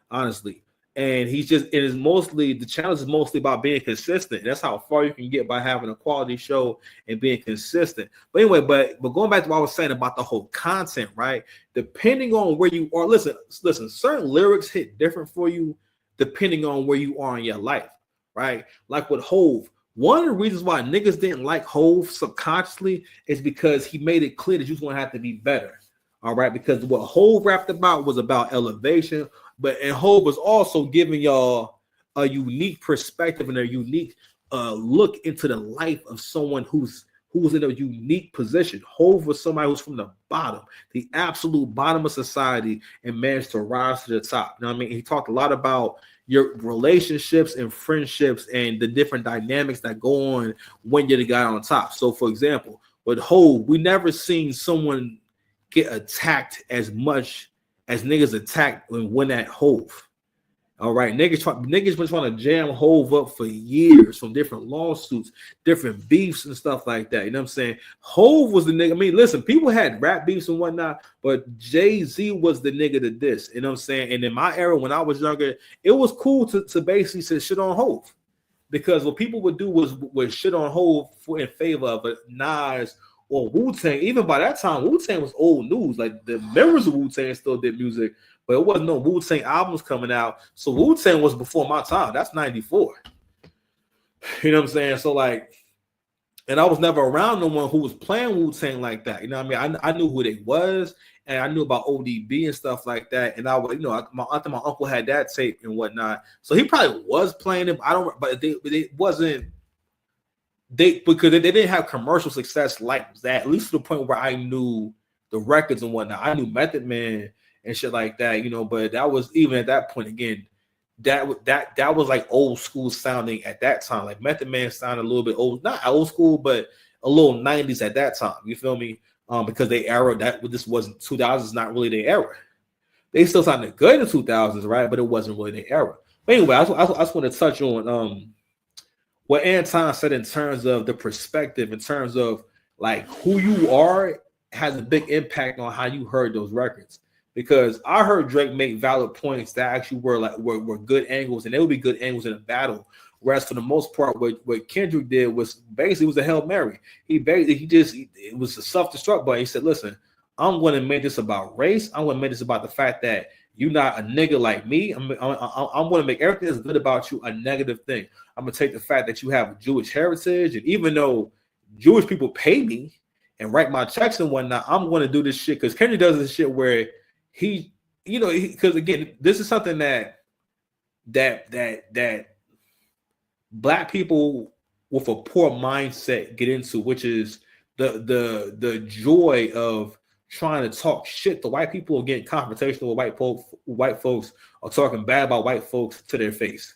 Speaker 1: honestly. And he's just, it is mostly, the challenge is mostly about being consistent. That's how far you can get by having a quality show and being consistent. But anyway, but going back to what I was saying about the whole content, right? Depending on where you are, listen, certain lyrics hit different for you depending on where you are in your life, right? Like with Hove, one of the reasons why niggas didn't like Hove subconsciously is because he made it clear that you're going to have to be better, all right? Because what Hove rapped about was about elevation, and Hove was also giving y'all a unique perspective and a unique look into the life of someone who was in a unique position. Hove was somebody who's from the bottom, the absolute bottom of society, and managed to rise to the top. You know what I mean? He talked a lot about your relationships and friendships and the different dynamics that go on when you're the guy on top. So, for example, with Hove, we never seen someone get attacked as much as niggas attacked and win at Hove. All right, niggas been trying to jam Hove up for years from different lawsuits, different beefs and stuff like that. You know what I'm saying? Hove was the nigga. I mean, listen, people had rap beefs and whatnot, but Jay-Z was the nigga to this. You know what I'm saying? And in my era, when I was younger, it was cool to basically say shit on Hove, because what people would do was shit on Hove in favor of Nas or Wu-Tang. Even by that time, Wu-Tang was old news. Like the members of Wu-Tang still did music, but it wasn't no Wu-Tang albums coming out. So Wu-Tang was before my time. That's 94. You know what I'm saying? So like, and I was never around no one who was playing Wu-Tang like that. You know what I mean? I knew who they was, and I knew about ODB and stuff like that. And I was, my uncle had that tape and whatnot. So he probably was playing it. But they wasn't. Because they didn't have commercial success like that, at least to the point where I knew the records and whatnot. I knew Method Man and shit like that, but that was, even at that point, again, that was like old school sounding at that time. Like Method Man sounded a little bit old, not old school, but a little 90s at that time. You feel me? Because they era that this wasn't 2000s, not really their era. They still sounded good in the 2000s, right? But it wasn't really their era. But anyway, I just want to touch on what Anton said in terms of the perspective, in terms of like who you are, has a big impact on how you heard those records. Because I heard Drake make valid points that actually were good angles, and they would be good angles in a battle. Whereas for the most part, what Kendrick did was basically a Hail Mary. It was a self-destruct button. He said, listen, I'm going to make this about race. I'm going to make this about the fact that you're not a nigga like me. I'm going to make everything that's good about you a negative thing. I'm going to take the fact that you have Jewish heritage, and even though Jewish people pay me and write my checks and whatnot, I'm going to do this shit, because Kendrick does this shit where because again, this is something that Black people with a poor mindset get into, which is the joy of trying to talk shit to white people or getting confrontational with white folks or talking bad about white folks to their face.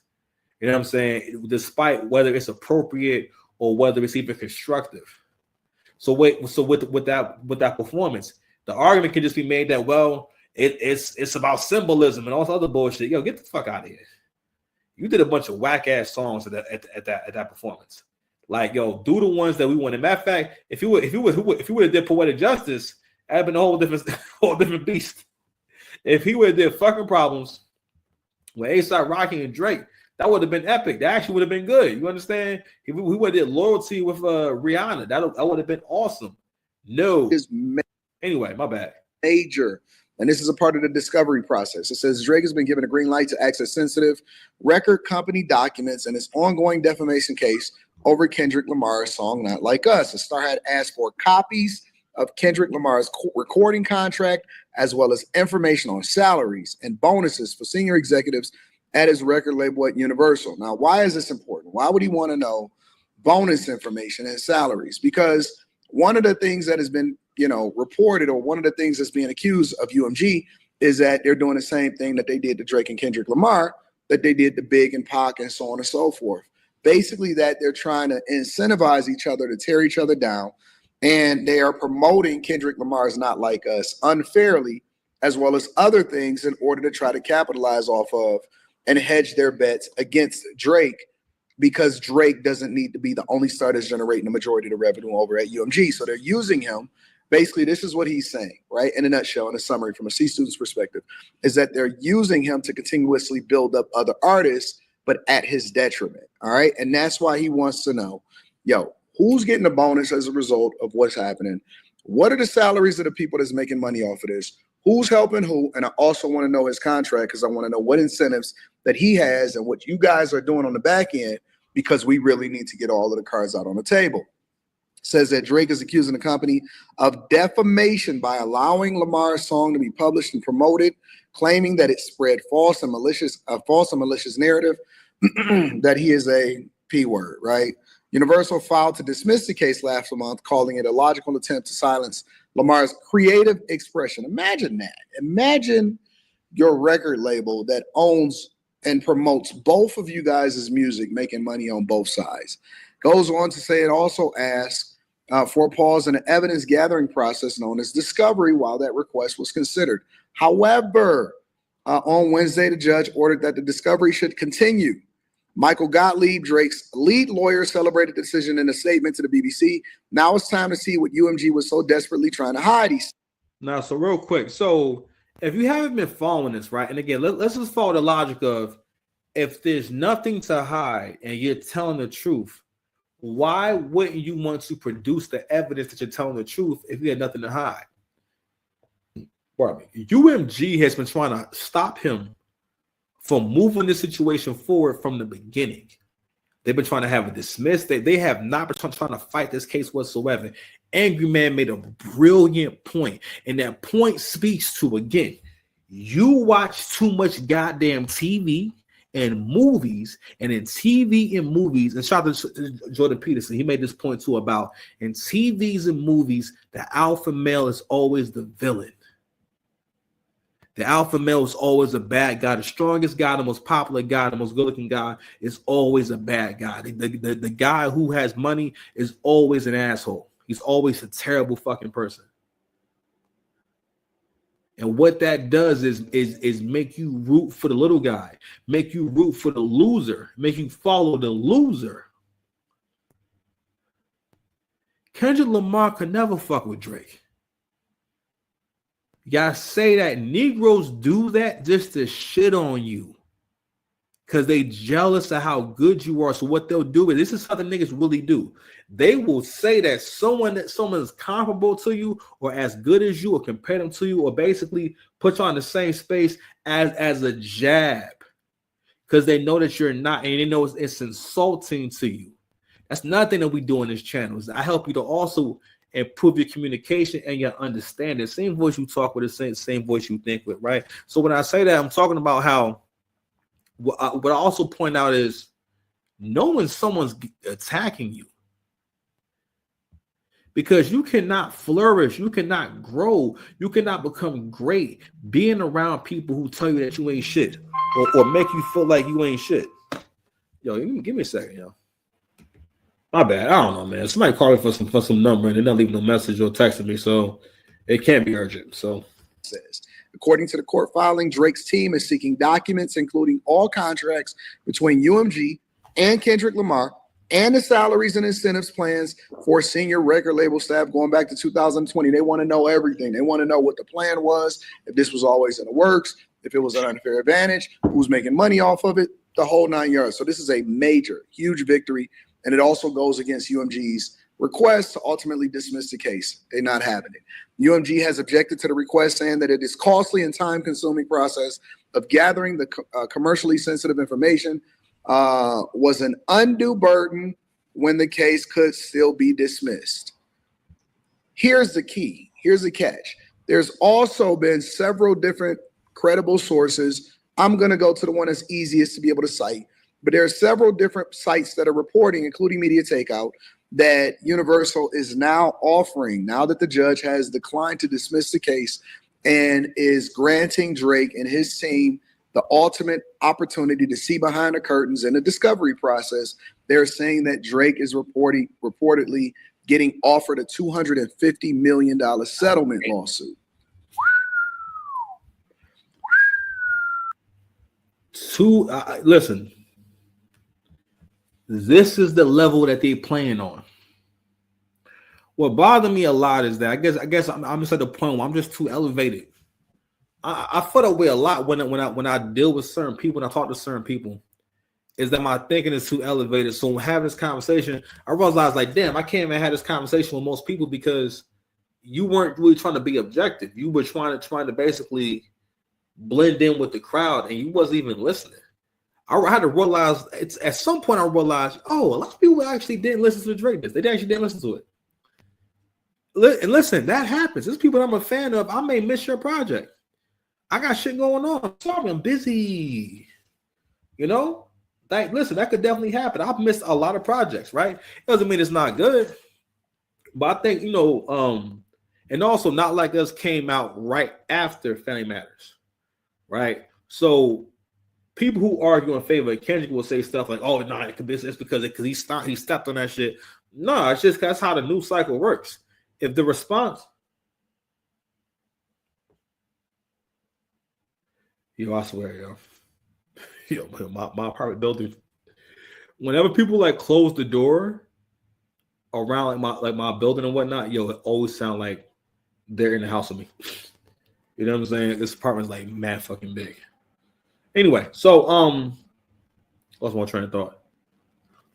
Speaker 1: You know what I'm saying? Despite whether it's appropriate or whether it's even constructive. So with that performance, the argument can just be made that, well, it's about symbolism and all this other bullshit. Yo, get the fuck out of here. You did a bunch of whack ass songs at that performance. Like, yo, do the ones that we wanted. Matter of fact, if you would have did Poetic Justice, that'd been a whole different beast. If he would have did Fucking Problems with A$AP Rocky and Drake, that would have been epic. That actually would have been good. You understand? If we would have did Loyalty with Rihanna, that would have been awesome. No. Anyway, my bad.
Speaker 7: Major. And this is a part of the discovery process. It says Drake has been given a green light to access sensitive record company documents in his ongoing defamation case over Kendrick Lamar's song Not Like Us. The star had asked for copies of Kendrick Lamar's recording contract, as well as information on salaries and bonuses for senior executives at his record label at Universal. Now, why is this important? Why would he want to know bonus information and salaries? Because one of the things that has been, reported, or one of the things that's being accused of UMG, is that they're doing the same thing that they did to Drake and Kendrick Lamar, that they did to Big and Pac and so on and so forth. Basically, that they're trying to incentivize each other to tear each other down, and they are promoting Kendrick Lamar's Not Like Us unfairly, as well as other things, in order to try to capitalize off of and hedge their bets against Drake, because Drake doesn't need to be the only star that's generating the majority of the revenue over at UMG. So they're using him. Basically, this is what he's saying, right? In a nutshell, in a summary from a C student's perspective, is that they're using him to continuously build up other artists, but at his detriment, all right? And that's why he wants to know, who's getting a bonus as a result of what's happening? What are the salaries of the people that's making money off of this? Who's helping who? And I also want to know his contract, because I want to know what incentives that he has and what you guys are doing on the back end, because we really need to get all of the cards out on the table. Says that Drake is accusing the company of defamation by allowing Lamar's song to be published and promoted, claiming that it spread false and malicious narrative that he is a P word, right? Universal filed to dismiss the case last month, calling it a logical attempt to silence Lamar's creative expression. Imagine that. Imagine your record label that owns and promotes both of you guys' music, making money on both sides. Goes on to say it also asks for a pause in the evidence gathering process known as discovery while that request was considered. However, on Wednesday, the judge ordered that the discovery should continue. Michael Gottlieb, Drake's lead lawyer, celebrated the decision in a statement to the BBC. Now it's time to see what UMG was so desperately trying to hide.
Speaker 1: Now, so real quick. So if you haven't been following this, right? And again, let's just follow the logic of, if there's nothing to hide and you're telling the truth, why wouldn't you want to produce the evidence that you're telling the truth if you had nothing to hide? UMG has been trying to stop him from moving this situation forward from the beginning. They've been trying to have it dismissed. They have not been trying to fight this case whatsoever. Angry Man made a brilliant point, and that point speaks to, again, you watch too much goddamn TV and movies, and in TV and movies, and shout out to Jordan Peterson, he made this point too about, in TVs and movies, the alpha male is always the villain. The alpha male is always a bad guy. The strongest guy, the most popular guy, the most good-looking guy is always a bad guy. The guy who has money is always an asshole. He's always a terrible fucking person. And what that does is make you root for the little guy, make you root for the loser, make you follow the loser. Kendrick Lamar could never fuck with Drake. Y'all say that Negroes do that just to shit on you, because they jealous of how good you are. So what they'll do is, this is something niggas really do. They will say that someone is comparable to you, or as good as you, or compare them to you, or basically put you on the same space as a jab, because they know that you're not, and they know it's insulting to you. That's another thing that we do on this channel, is I help you to also improve your communication and your understanding. Same voice you talk with, the same voice you think with, right? So when I say that, I'm talking about how, what I also point out is, knowing someone's attacking you, because you cannot flourish, you cannot grow, you cannot become great being around people who tell you that you ain't shit, or make you feel like you ain't shit. Yo, give me a second, yo. My bad. I don't know, man. Somebody called me for some number and they're not leaving no message or texting me, so it can't be urgent. So,
Speaker 7: says, according to the court filing, Drake's team is seeking documents including all contracts between UMG and Kendrick Lamar, and the salaries and incentives plans for senior record label staff going back to 2020. They want to know everything. They want to know what the plan was, if this was always in the works, if it was an unfair advantage, who's making money off of it, the whole 9 yards. So this is a major, huge victory. And it also goes against UMG's request to ultimately dismiss the case. They're not having it. UMG has objected to the request, saying that it is costly and time-consuming process of gathering the commercially sensitive information was an undue burden when the case could still be dismissed. Here's the key. Here's the catch. There's also been several different credible sources. I'm going to go to the one that's easiest to be able to cite, but there are several different sites that are reporting, including Media Takeout, that Universal is now offering, now that the judge has declined to dismiss the case and is granting Drake and his team the ultimate opportunity to see behind the curtains in the discovery process. They're saying that Drake is reportedly getting offered a $250 million settlement lawsuit.
Speaker 1: Listen, this is the level that they playing on. What bothered me a lot is that I guess I'm just at the point where I'm just too elevated. I feel that way a lot when I deal with certain people, when I talk to certain people, is that my thinking is too elevated. So when having this conversation, I realized like, damn, I can't even have this conversation with most people because you weren't really trying to be objective. You were trying to basically blend in with the crowd, and you wasn't even listening. I had to realize at some point I realized, oh, a lot of people actually didn't listen to Drake. They actually didn't listen to it. And listen, that happens. There's people that I'm a fan of. I may miss your project. I got shit going on. Sorry, I'm busy. You know? Like, listen, that could definitely happen. I've missed a lot of projects, right? It doesn't mean it's not good. But I think, and also Not Like Us came out right after Family Matters. Right? So people who argue in favor of Kendrick will say stuff like, oh, no, it's because he stepped on that shit. No, it's just that's how the news cycle works. If the response, I swear, my apartment building, whenever people like close the door around my building and whatnot, it always sound like they're in the house with me. You know what I'm saying? This apartment's like mad fucking big. Anyway, so what's my train of thought?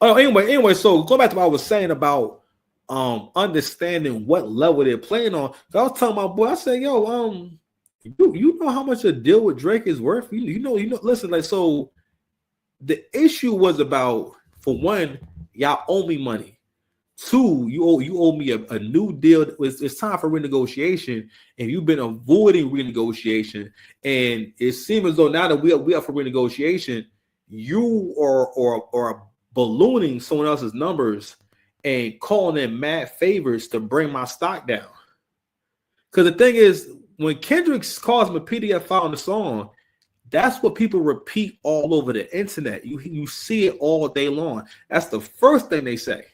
Speaker 1: Oh, anyway, so go back to what I was saying about understanding what level they're playing on. I was telling my boy, I said, yo, you know how much a deal with Drake is worth? You know, listen, like, so the issue was about, for one, y'all owe me money. Two, you owe me a new deal. It's time for renegotiation, and you've been avoiding renegotiation. And it seems as though now that we are for renegotiation, you are ballooning someone else's numbers and calling in mad favors to bring my stock down. Because the thing is, when Kendrick calls him a PDF file on the song, that's what people repeat all over the internet. You see it all day long. That's the first thing they say.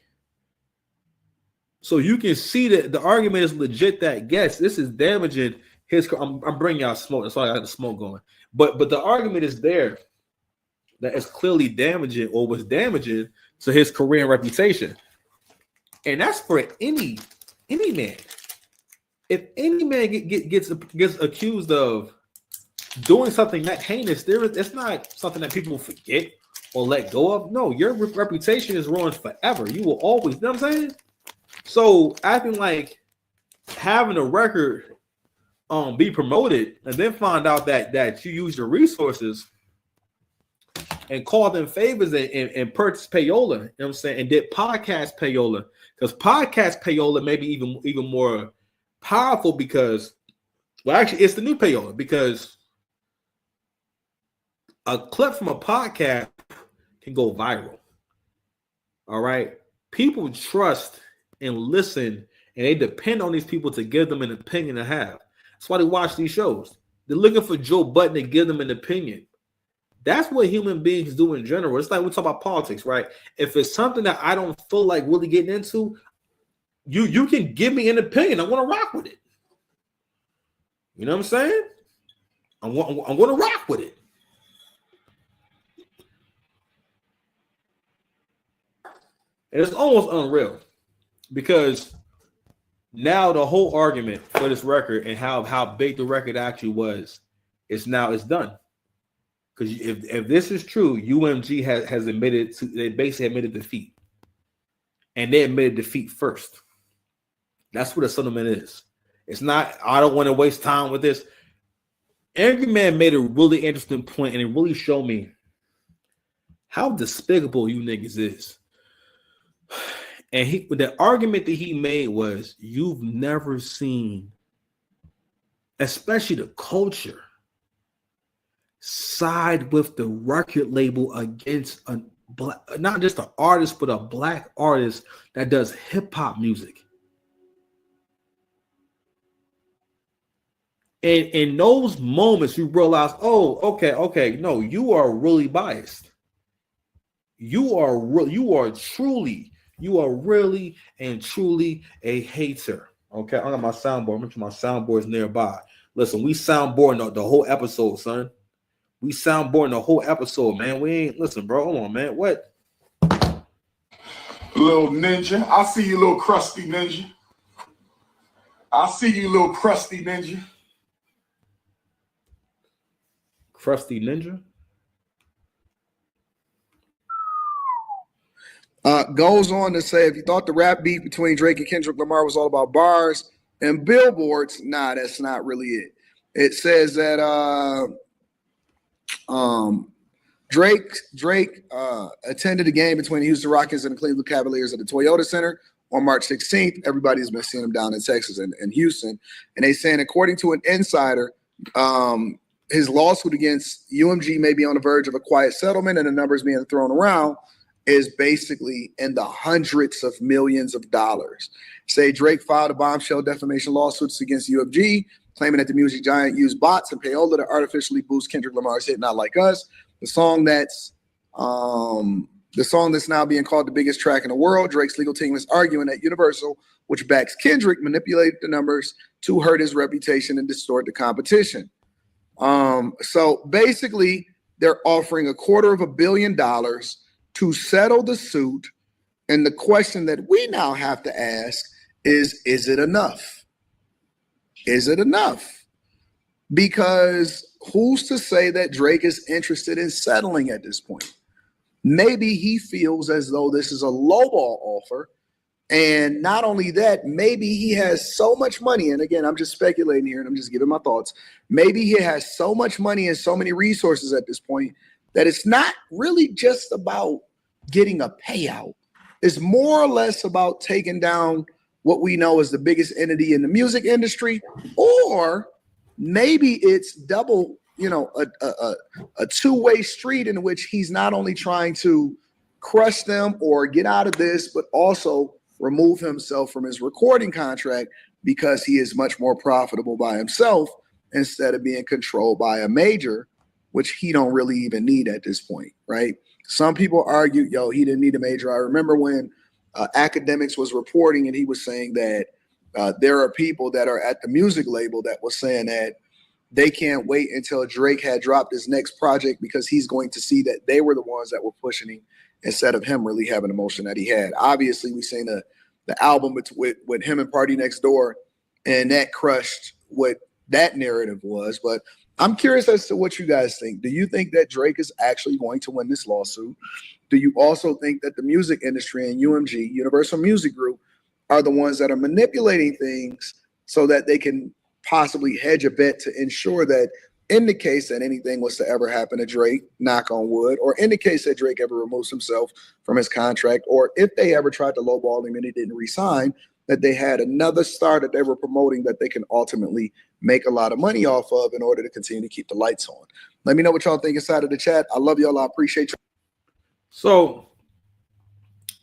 Speaker 1: So you can see that the argument is legit that, yes, this is damaging his. I'm bringing out smoke. That's why I got the smoke going. But the argument is there that it's clearly damaging or was damaging to his career and reputation. And that's for any man. If any man gets accused of doing something that heinous, it's not something that people forget or let go of. No, your reputation is ruined forever. You will always, you know what I'm saying? So acting like having a record be promoted and then find out that you use your resources and call them favors and purchase payola, you know what I'm saying, and did podcast payola, because podcast payola may be even more powerful because, well, actually, it's the new payola, because a clip from a podcast can go viral. All right, people trust and listen, and they depend on these people to give them an opinion to have. That's why they watch these shows. They're looking for Joe Budden to give them an opinion. That's what human beings do in general. It's like we talk about politics, right? If it's something that I don't feel like really getting into, you can give me an opinion. I want to rock with it. You know what I'm saying? I'm going to rock with it. And it's almost unreal, because now the whole argument for this record and how big the record actually was, it's done. Because if this is true, UMG has admitted they basically admitted defeat, and they admitted defeat first. That's what a settlement is. It's not, I don't want to waste time with this. Angry Man made a really interesting point, and it really showed me how despicable you niggas is. And the argument that he made was, you've never seen, especially the culture, side with the record label against a black, not just an artist, but a black artist that does hip hop music. And in those moments, you realize, oh, okay, no, you are really biased. You are really and truly a hater. Okay, I got my soundboard. Make sure my soundboard is nearby. Listen, we soundboard the whole episode, son. We soundboard the whole episode, man. We ain't listen, bro. Hold on, man. What?
Speaker 4: Little ninja. I see you, little crusty ninja. I see you, little crusty ninja.
Speaker 1: Crusty ninja.
Speaker 7: Goes on to say, if you thought the rap beef between Drake and Kendrick Lamar was all about bars and billboards, nah, that's not really it. It says that Drake attended a game between the Houston Rockets and the Cleveland Cavaliers at the Toyota Center on March 16th. Everybody's been seeing him down in Texas and Houston. And they saying, according to an insider, his lawsuit against UMG may be on the verge of a quiet settlement, and the numbers being thrown around is basically in the hundreds of millions of dollars. Say Drake filed a bombshell defamation lawsuits against UMG, claiming that the music giant used bots and payola to artificially boost Kendrick Lamar's hit "Not Like Us," the song that's now being called the biggest track in the world. Drake's legal team is arguing that Universal, which backs Kendrick, manipulated the numbers to hurt his reputation and distort the competition. So basically, they're offering $250 million to settle the suit. And the question that we now have to ask is it enough? Is it enough? Because who's to say that Drake is interested in settling at this point? Maybe he feels as though this is a lowball offer. And not only that, maybe he has so much money. And again, I'm just speculating here and I'm just giving my thoughts. Maybe he has so much money and so many resources at this point that it's not really just about getting a payout. It's more or less about taking down what we know as the biggest entity in the music industry, or maybe it's double, a two-way street in which he's not only trying to crush them or get out of this, but also remove himself from his recording contract because he is much more profitable by himself instead of being controlled by a major, which he don't really even need at this point, right? Some people argue, he didn't need a major. I remember when Academics was reporting and he was saying that there are people that are at the music label that was saying that they can't wait until Drake had dropped his next project because he's going to see that they were the ones that were pushing him instead of him really having the motion that he had. Obviously, we seen the album with him and Party Next Door, and that crushed what that narrative was. But I'm curious as to what you guys think. Do you think that Drake is actually going to win this lawsuit? Do you also think that the music industry and UMG, Universal Music Group, are the ones that are manipulating things so that they can possibly hedge a bet to ensure that in the case that anything was to ever happen to Drake, knock on wood, or in the case that Drake ever removes himself from his contract, or if they ever tried to lowball him and he didn't resign, that they had another star that they were promoting that they can ultimately make a lot of money off of in order to continue to keep the lights on. Let me know what y'all think inside of the chat. I love y'all. I appreciate you.
Speaker 1: So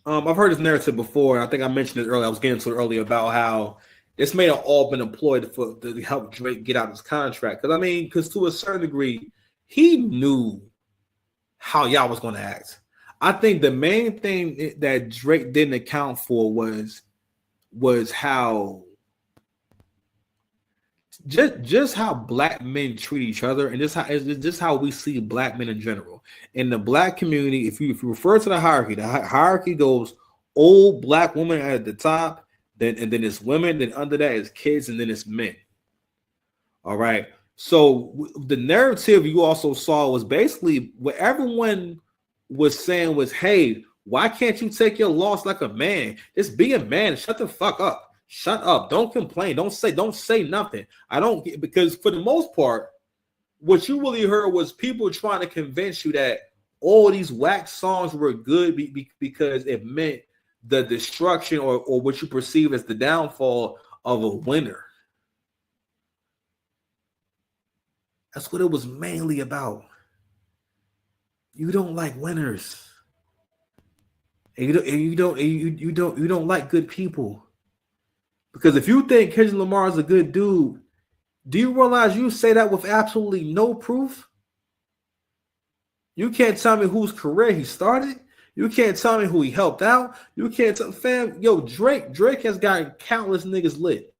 Speaker 1: I've heard this narrative before. I think I mentioned it earlier. I was getting to it earlier about how this may have all been employed to help Drake get out of his contract. Because to a certain degree, he knew how y'all was going to act. I think the main thing that Drake didn't account for was how just how black men treat each other, and just how we see black men in general. In the black community, if you refer to the hierarchy goes old black woman at the top, then it's women, then under that is kids, and then it's men. All right. So the narrative you also saw was basically what everyone was saying was, hey, why can't you take your loss like a man? Just be a man. Shut the fuck up. Shut up. Don't complain. Don't say nothing. Because for the most part, what you really heard was people trying to convince you that all these whack songs were good because it meant the destruction or what you perceive as the downfall of a winner. That's what it was mainly about. You don't like winners. And you don't like good people. Because if you think Kendrick Lamar is a good dude, do you realize you say that with absolutely no proof? You can't tell me whose career he started. You can't tell me who he helped out. You can't tell Drake has gotten countless niggas lit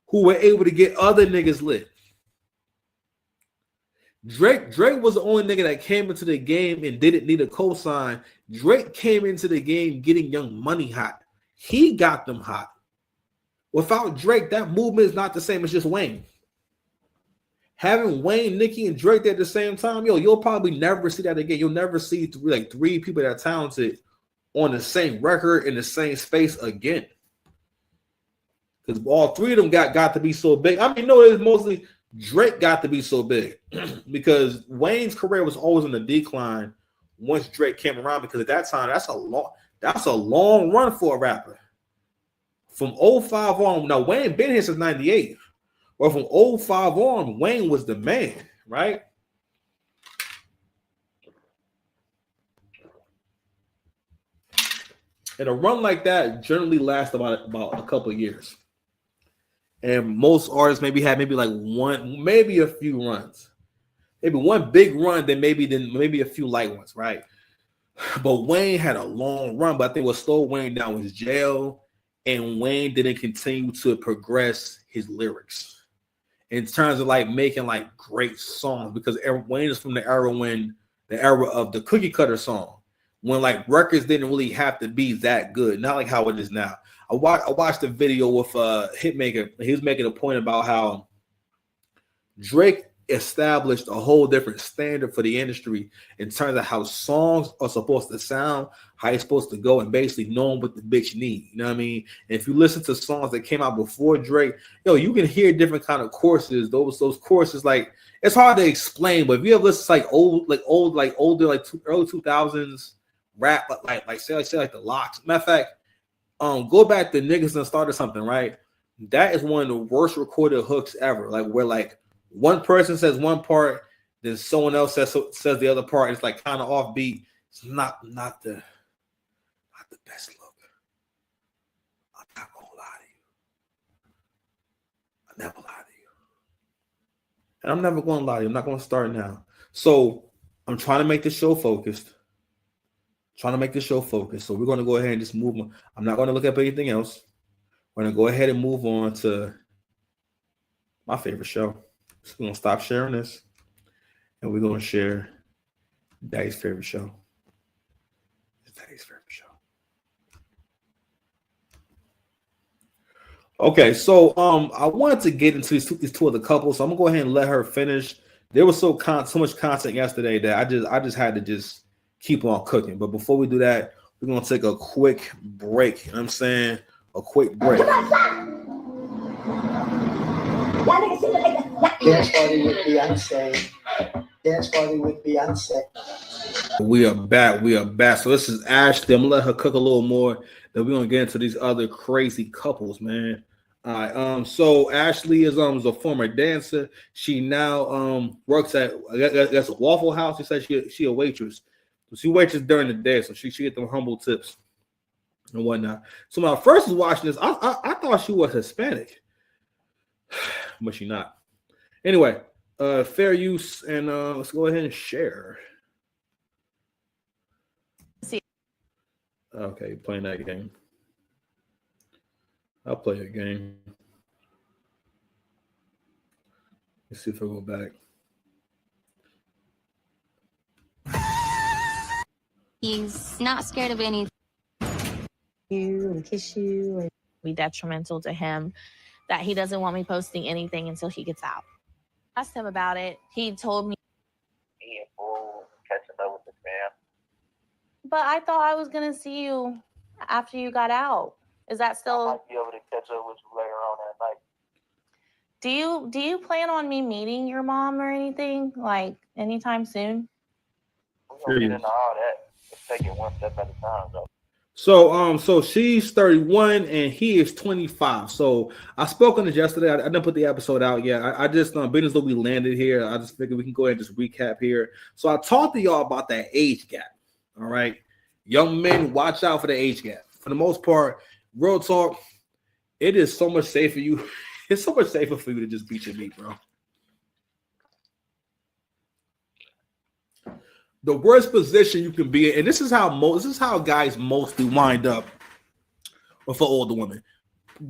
Speaker 1: who were able to get other niggas lit. Drake was the only nigga that came into the game and didn't need a cosign. Drake came into the game getting Young Money hot. He got them hot. Without Drake, that movement is not the same as just Wayne. Having Wayne, Nicki, and Drake there at the same time, you'll probably never see that again. You'll never see three people that are talented on the same record in the same space again. Because all three of them got to be so big. I mean, no, it's mostly Drake got to be so big because Wayne's career was always in the decline once Drake came around, because at that time, that's a long run for a rapper. From 05 on, now Wayne been here since 98. Well, from 05 on, Wayne was the man, right? And a run like that generally lasts about a couple of years. And most artists maybe like one, maybe a few runs. Maybe one big run, then maybe a few light ones, right? But Wayne had a long run, but I think what slowed Wayne down was jail, and Wayne didn't continue to progress his lyrics in terms of like making like great songs, because Wayne is from the era of the cookie cutter song, when like records didn't really have to be that good, not like how it is now. I watched a video with Hitmaker. He was making a point about how Drake established a whole different standard for the industry in terms of how songs are supposed to sound, how it's supposed to go, and basically knowing what the bitch need. You know what I mean? And if you listen to songs that came out before Drake, you can hear different kind of choruses. Those choruses, like, it's hard to explain, but if you ever listen to older early 2000s rap, like say like the Locks. Matter of fact, go back to Niggas Done Started Something, right? That is one of the worst recorded hooks ever. Like where like one person says one part, then someone else says the other part. It's like kind of offbeat. It's not the best look. I'm not gonna lie to you. I never lie to you, and I'm never gonna lie to you. I'm not gonna start now. So I'm trying to make the show focused. So we're going to go ahead and just move on. I'm not going to look up anything else. We're going to go ahead and move on to my favorite show. So we're going to stop sharing this, and we're going to share Daddy's favorite show. It's Daddy's favorite show. Okay, so I wanted to get into these two other couples, so I'm going to go ahead and let her finish. There was so much content yesterday that I just had to just keep on cooking. But before we do that, we're going to take a quick break. You know what I'm saying? A quick break.
Speaker 3: Dance party with Beyonce.
Speaker 1: We are back. So this is Ashley. I'm going to let her cook a little more. Then we're going to get into these other crazy couples, man. All right. So Ashley is a former dancer. She now works at that's a Waffle House. She said she a waitress. She waitresses during the day, so she get them humble tips and whatnot. So when I first was watching this, I thought she was Hispanic, but she's not. Anyway, fair use, and let's go ahead and share.
Speaker 8: See.
Speaker 1: Okay, playing that game. I'll play a game. Let's see if I go back.
Speaker 8: He's not scared of anything. You and kiss you and be detrimental to him, that he doesn't want me posting anything until he gets out. I asked him about it. He told me
Speaker 9: he and full catching up with this man.
Speaker 8: But I thought I was gonna see you after you got out. Is that still?
Speaker 9: I might be able to catch up with you later on that night.
Speaker 8: Do you plan on me meeting your mom or anything like anytime soon?
Speaker 9: We're gonna get into all that. Let's take it one step at a time, though.
Speaker 1: So she's 31 and he is 25. So I spoke on this yesterday. I didn't put the episode out yet. I just business that we landed here. I just figured we can go ahead and just recap here. So I talked to y'all about that age gap. All right, young men, watch out for the age gap. For the most part, real talk, it is so much safer you. It's so much safer for you to just beat your meat, bro. The worst position you can be in, and this is how guys mostly wind up with an older woman.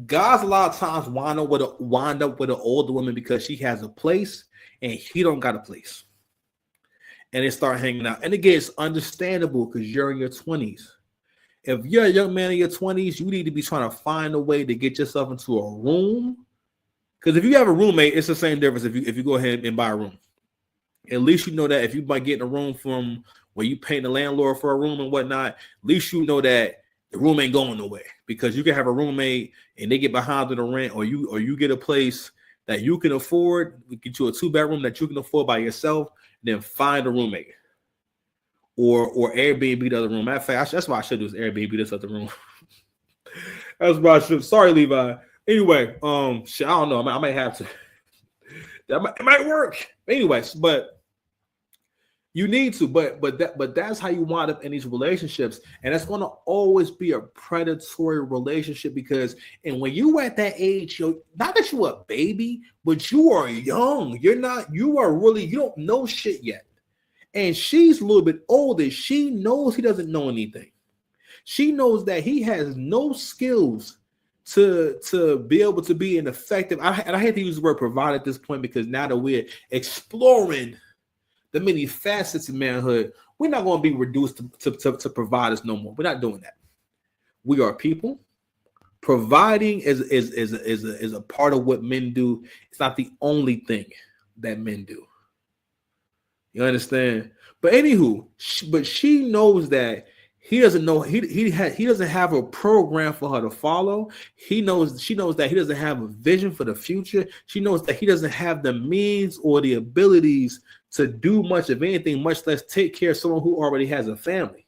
Speaker 1: Guys a lot of times wind up with an older woman because she has a place and he don't got a place. And they start hanging out. And again, it's understandable because you're in your 20s. If you're a young man in your 20s, you need to be trying to find a way to get yourself into a room. Because if you have a roommate, it's the same difference if you go ahead and buy a room. At least you know that if you might get in a room from where you paying the landlord for a room and whatnot, at least you know that the room ain't going nowhere. Because you can have a roommate and they get behind on the rent, or you get a place that you can afford, we get you a 2-bedroom that you can afford by yourself, then find a roommate. Or Airbnb the other room. Matter of fact, that's what I should do is Airbnb this other room. That's what I should. Sorry, Levi. Anyway, shit, I don't know. I might have to. It might work. Anyways, but you need to. But that's how you wind up in these relationships, and it's going to always be a predatory relationship because, and when you at that age, not that you're a baby, but you are young. You don't know shit yet. And she's a little bit older. She knows he doesn't know anything. She knows that he has no skills to be able to be an effective. I hate to use the word provide at this point because now that we're exploring the many facets of manhood, we're not going to be reduced to providers no more. We're not doing that. We are people. Providing is a part of what men do. It's not the only thing that men do. You understand? But anywho, she knows that he doesn't know. He doesn't have a program for her to follow. She knows that he doesn't have a vision for the future. She knows that he doesn't have the means or the abilities to do much of anything, much less take care of someone who already has a family.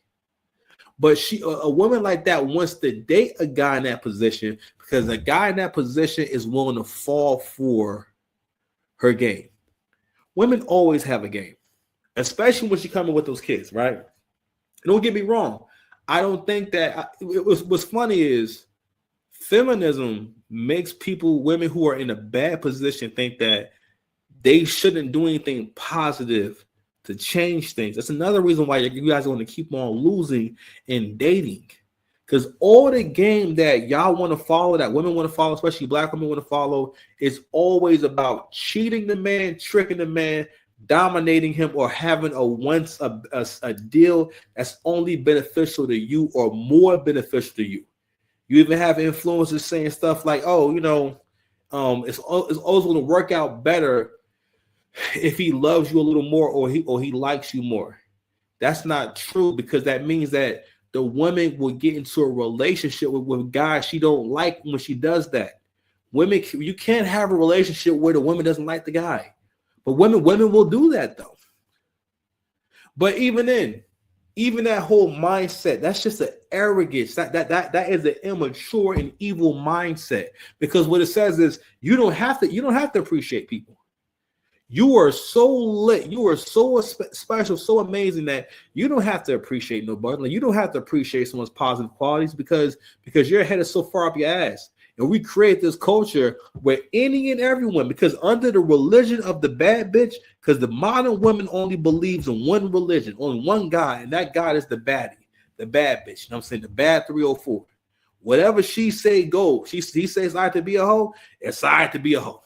Speaker 1: But a woman like that wants to date a guy in that position because a guy in that position is willing to fall for her game. Women always have a game, especially when she coming with those kids, right? Don't get me wrong. I don't think that what's funny is feminism makes women who are in a bad position think that they shouldn't do anything positive to change things. That's another reason why you guys want to keep on losing in dating. Because all the game that y'all want to follow, that women want to follow, especially black women want to follow, is always about cheating the man, tricking the man, dominating him, or having a deal that's only beneficial to you or more beneficial to you. You even have influencers saying stuff like, "Oh, it's always going to work out better if he loves you a little more, or he likes you more." That's not true, because that means that the woman will get into a relationship with guys she don't like when she does that. Women, you can't have a relationship where the woman doesn't like the guy. But women will do that though. But even that whole mindset, that's just an arrogance. That is an immature and evil mindset. Because what it says is you don't have to appreciate people. You are so lit, you are so special, so amazing that you don't have to appreciate nobody. Like, you don't have to appreciate someone's positive qualities because your head is so far up your ass. And we create this culture where any and everyone, because under the religion of the bad bitch, because the modern woman only believes in one religion, only one God, and that God is the baddie, the bad bitch. You know what I'm saying? The bad 304. Whatever she say goes. He says it's all right to be a hoe, it's all right to be a hoe.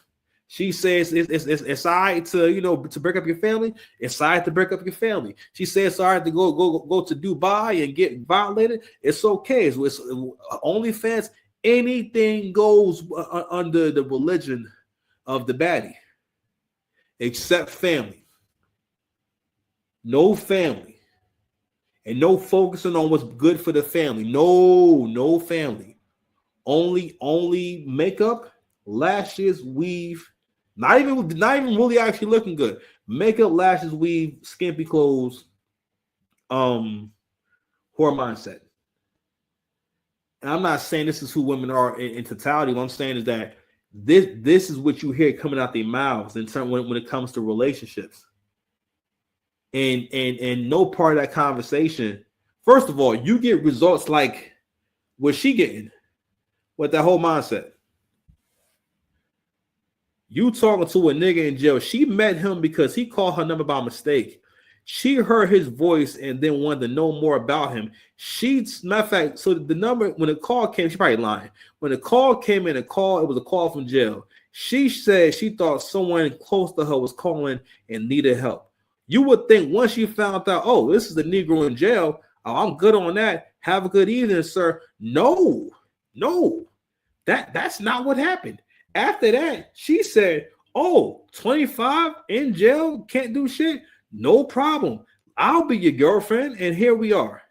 Speaker 1: She says it's all right to break up your family, it's all right to break up your family. She says it's all right to go to Dubai and get violated, it's okay. It's OnlyFans. Anything goes under the religion of the baddie, except family. No family. And no focusing on what's good for the family. No family. Only makeup, lashes, weave. Not even really actually looking good. Makeup, lashes, weave, skimpy clothes, whore mindset. I'm not saying this is who women are in totality. What I'm saying is that this is what you hear coming out their mouths in terms when it comes to relationships. And no part of that conversation. First of all, you get results like what she getting with that whole mindset. You talking to a nigga in jail. She met him because he called her number by mistake. She heard his voice and then wanted to know more about him. Matter of fact, so the number, when the call came, she probably lying. When the call came in, it was a call from jail. She said she thought someone close to her was calling and needed help. You would think once you found out, oh, this is the Negro in jail, oh, I'm good on that. Have a good evening, sir. No, that's not what happened. After that, she said, oh, 25 in jail, can't do shit. No problem. I'll be your girlfriend, and here we are.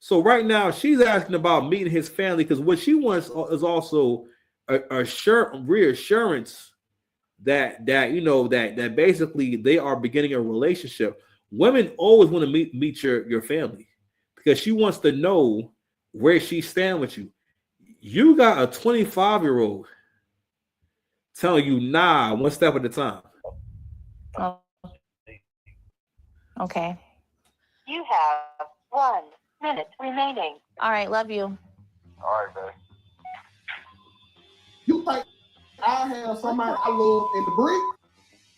Speaker 1: So right now, she's asking about meeting his family because what she wants is also a reassurance that basically they are beginning a relationship. Women always want to meet your family because she wants to know where she stands with you. You got a 25-year-old telling you, nah, one step at a time.
Speaker 8: Oh. Okay.
Speaker 10: You have 1 minute remaining.
Speaker 8: All right. Love you.
Speaker 9: All right, babe.
Speaker 6: You think I have somebody I love in the brick?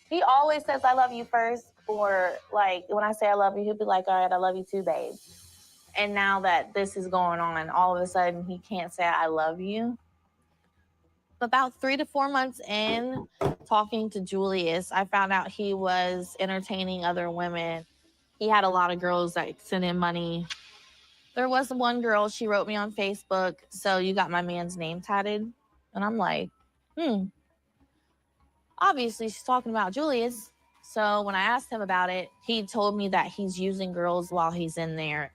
Speaker 8: He always says I love you first, or like when I say I love you, he'll be like, all right, I love you too, babe. And now that this is going on, all of a sudden he can't say I love you. About 3 to 4 months in talking to Julius, I found out he was entertaining other women. He had a lot of girls that sent him money. There was one girl, she wrote me on Facebook, so you got my man's name tatted. And I'm like, obviously she's talking about Julius. So when I asked him about it, he told me that he's using girls while he's in there.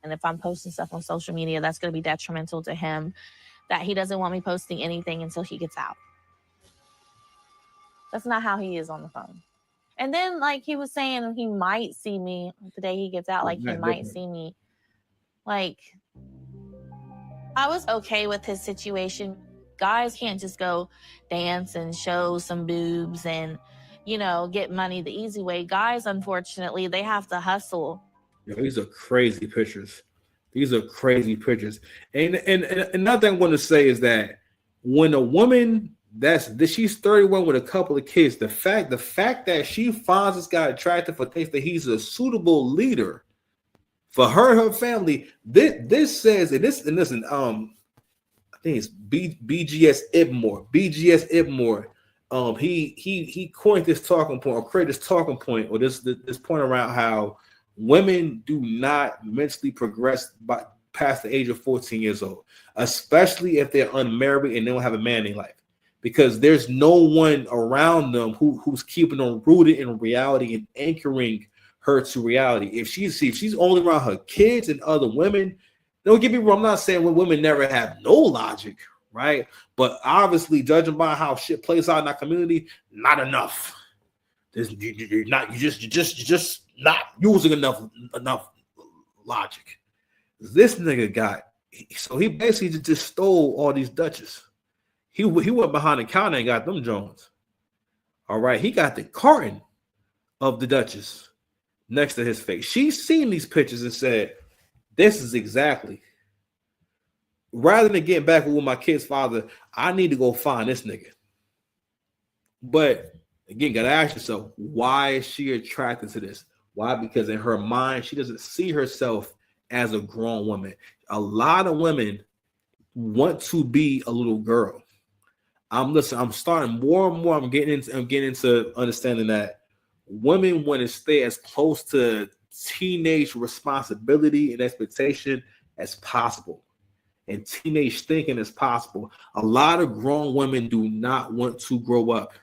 Speaker 8: And if I'm posting stuff on social media, that's going to be detrimental to him, that he doesn't want me posting anything until he gets out. That's not how he is on the phone. And then, like, he was saying he might see me the day he gets out. Like, he might see me. Like, I was okay with his situation. Guys can't just go dance and show some boobs and, get money the easy way. Guys, unfortunately, they have to hustle.
Speaker 1: These are crazy pictures. And another thing I want to say is that when a woman she's 31 with a couple of kids, the fact that she finds this guy attractive or thinks that he's a suitable leader for her and her family, this says, and listen, I think it's BGS Ibmore. He coined this talking point, or created this talking point, or this point around how women do not mentally progress past the age of 14 years old, especially if they're unmarried and they don't have a man in their life, because there's no one around them who's keeping them rooted in reality and anchoring her to reality. If she's only around her kids and other women, don't get me wrong, I'm not saying women never have no logic, right? But obviously, judging by how shit plays out in our community, not enough. You're just not using enough logic. This nigga he basically just stole all these Dutches. He went behind the counter and got them Jones. All right, he got the carton of the Dutches next to his face. She's seen these pictures and said, this is exactly. Rather than getting back with my kid's father, I need to go find this nigga. But again, gotta ask yourself, why is she attracted to this? Why? Because in her mind, she doesn't see herself as a grown woman. A lot of women want to be a little girl. I'm starting more and more. I'm getting into understanding that women want to stay as close to teenage responsibility and expectation as possible, and teenage thinking as possible. A lot of grown women do not want to grow up.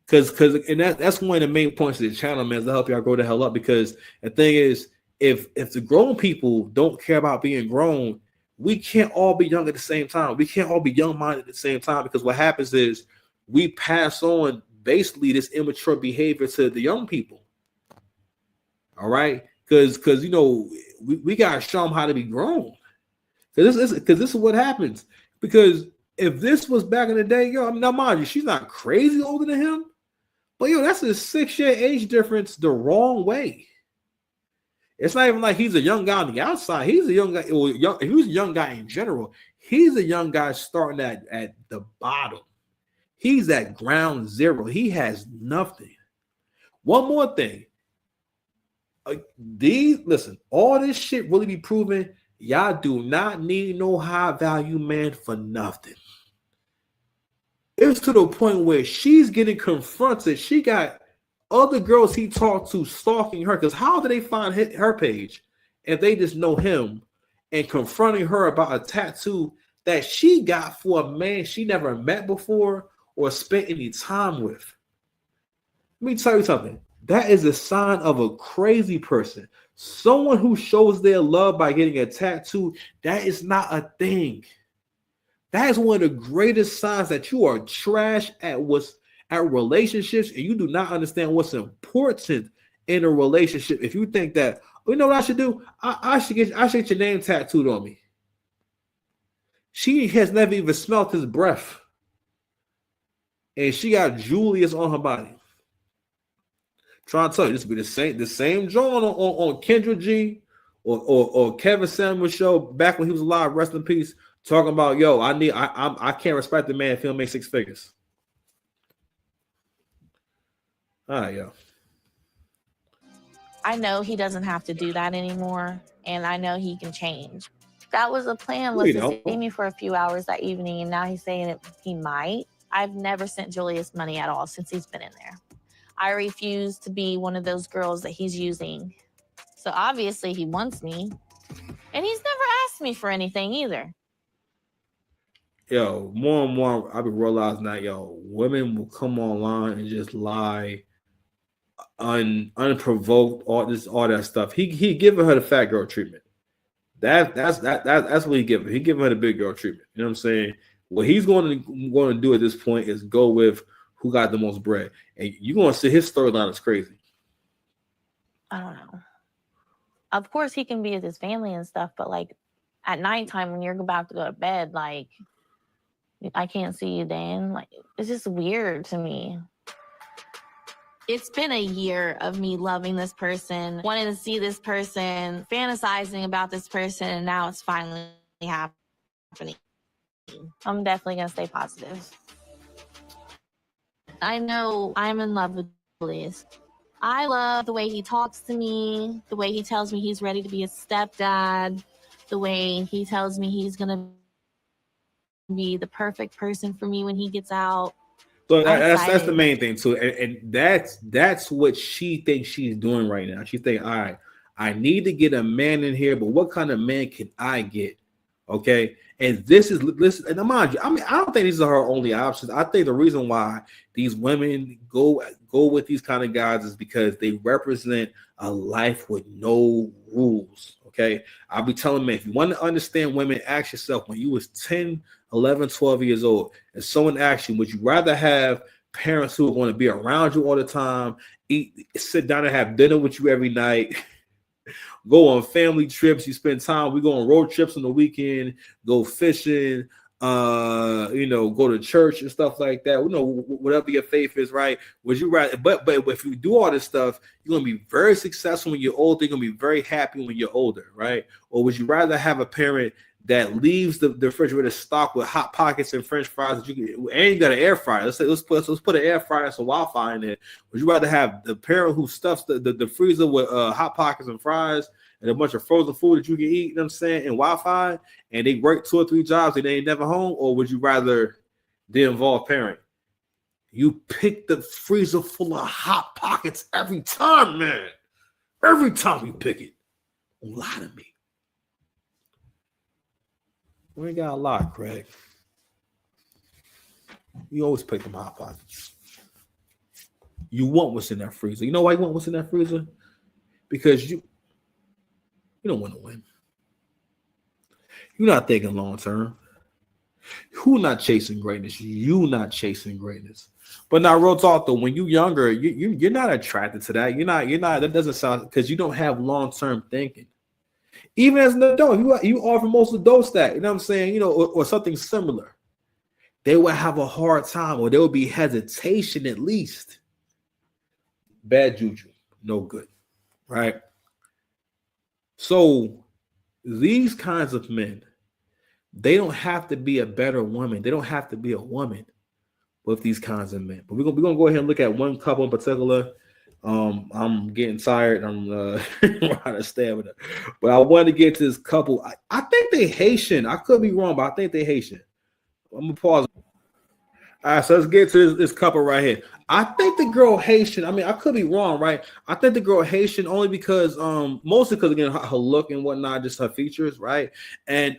Speaker 1: Because that's one of the main points of the channel, man, is to help y'all grow the hell up. Because the thing is, if the grown people don't care about being grown, we can't all be young at the same time. We can't all be young-minded at the same time, because what happens is we pass on basically this immature behavior to the young people. All right? Because we got to show them how to be grown. Because this is what happens. Because if this was back in the day, yo, now mind you, she's not crazy older than him, but yo, that's a 6-year age difference the wrong way. It's not even like he's a young guy on the outside. He's a young guy. Well, he was a young guy in general. He's a young guy starting at the bottom. He's at ground zero. He has nothing. One more thing. Listen, all this shit really be proven. Y'all do not need no high value man for nothing. It's to the point where she's getting confronted. She got other girls he talked to stalking her. Because how do they find her page if they just know him and confronting her about a tattoo that she got for a man she never met before or spent any time with? Let me tell you something. That is a sign of a crazy person. Someone who shows their love by getting a tattoo, that is not a thing. That is one of the greatest signs that you are trash at relationships and you do not understand what's important in a relationship. If you think that, you know what I should do? I should get your name tattooed on me. She has never even smelled his breath. And she got Julius on her body. Trying to tell you, this will be the same John on Kendra G or Kevin Samuels show back when he was alive, rest in peace, talking about, yo, I can't respect the man if he don't make 6 figures. All right, yo.
Speaker 8: I know he doesn't have to do that anymore, and I know he can change. That was the plan, was to see me for a few hours that evening, and now he's saying that he might. I've never sent Julius money at all since he's been in there. I refuse to be one of those girls that he's using. So obviously he wants me. And he's never asked me for anything either.
Speaker 1: Yo, more and more I've been realizing that, yo, women will come online and just lie unprovoked, all that stuff. He giving her the fat girl treatment. That's what he giving. He giving her the big girl treatment. You know what I'm saying? What he's going to do at this point is go with who got the most bread. And you're going to see his storyline is crazy.
Speaker 8: I don't know. Of course, he can be with his family and stuff, but like at nighttime when you're about to go to bed, like I can't see you then. Like it's just weird to me. It's been a year of me loving this person, wanting to see this person, fantasizing about this person, and now it's finally happening. I'm definitely going to stay positive. I know I'm in love with Julius. I love the way he talks to me, the way he tells me he's ready to be a stepdad, the way he tells me he's going to be the perfect person for me when he gets out.
Speaker 1: So that's the main thing too. And that's what she thinks she's doing right now. She's thinking, all right, I need to get a man in here, but what kind of man can I get? Okay. And listen, and mind you, I mean, I don't think these are her only options. I think the reason why these women go with these kind of guys is because they represent a life with no rules. Okay. I'll be telling men, if you want to understand women, ask yourself when you was 10, 11, 12 years old, and someone asks you, would you rather have parents who are going to be around you all the time, sit down and have dinner with you every night, go on family trips, you spend time, we go on road trips on the weekend, go fishing, go to church and stuff like that, whatever your faith is, right? Would you rather, but if you do all this stuff, you're going to be very successful when you're older, you're going to be very happy when you're older, right? Or would you rather have a parent that leaves the refrigerator stocked with Hot Pockets and French fries that you can, and you got an air fryer? Let's put an air fryer and some Wi-Fi in there. Would you rather have the parent who stuffs the freezer with Hot Pockets and fries and a bunch of frozen food that you can eat, you know what I'm saying, and Wi-Fi, and they work 2 or 3 jobs and they ain't never home? Or would you rather the involved parent? You pick the freezer full of Hot Pockets every time, man. Every time you pick it. Don't lie to me. We ain't got a lot, Craig. You always pick them Hot Pockets. You want what's in that freezer. You know why you want what's in that freezer? Because you don't want to win. You're not thinking long term. Who not chasing greatness? You not chasing greatness. But now, real talk though, when you're younger, you're not attracted to that. You're not. That doesn't sound, because you don't have long term thinking. Even as an adult, you offer most adults that, you know what I'm saying, you know, or something similar, they would have a hard time, or there would be hesitation at least. Bad juju, no good, right? So these kinds of men, they don't have to be a better woman. They don't have to be a woman with these kinds of men. But we're gonna go ahead and look at one couple in particular. I'm getting tired. I'm out of stamina, but I wanted to get to this couple. I think they Haitian. I could be wrong, but I think they Haitian. I'm gonna pause. All right, so let's get to this couple right here. I think the girl Haitian. I mean, I could be wrong, right? I think the girl Haitian only because, mostly because again her look and whatnot, just her features, right? And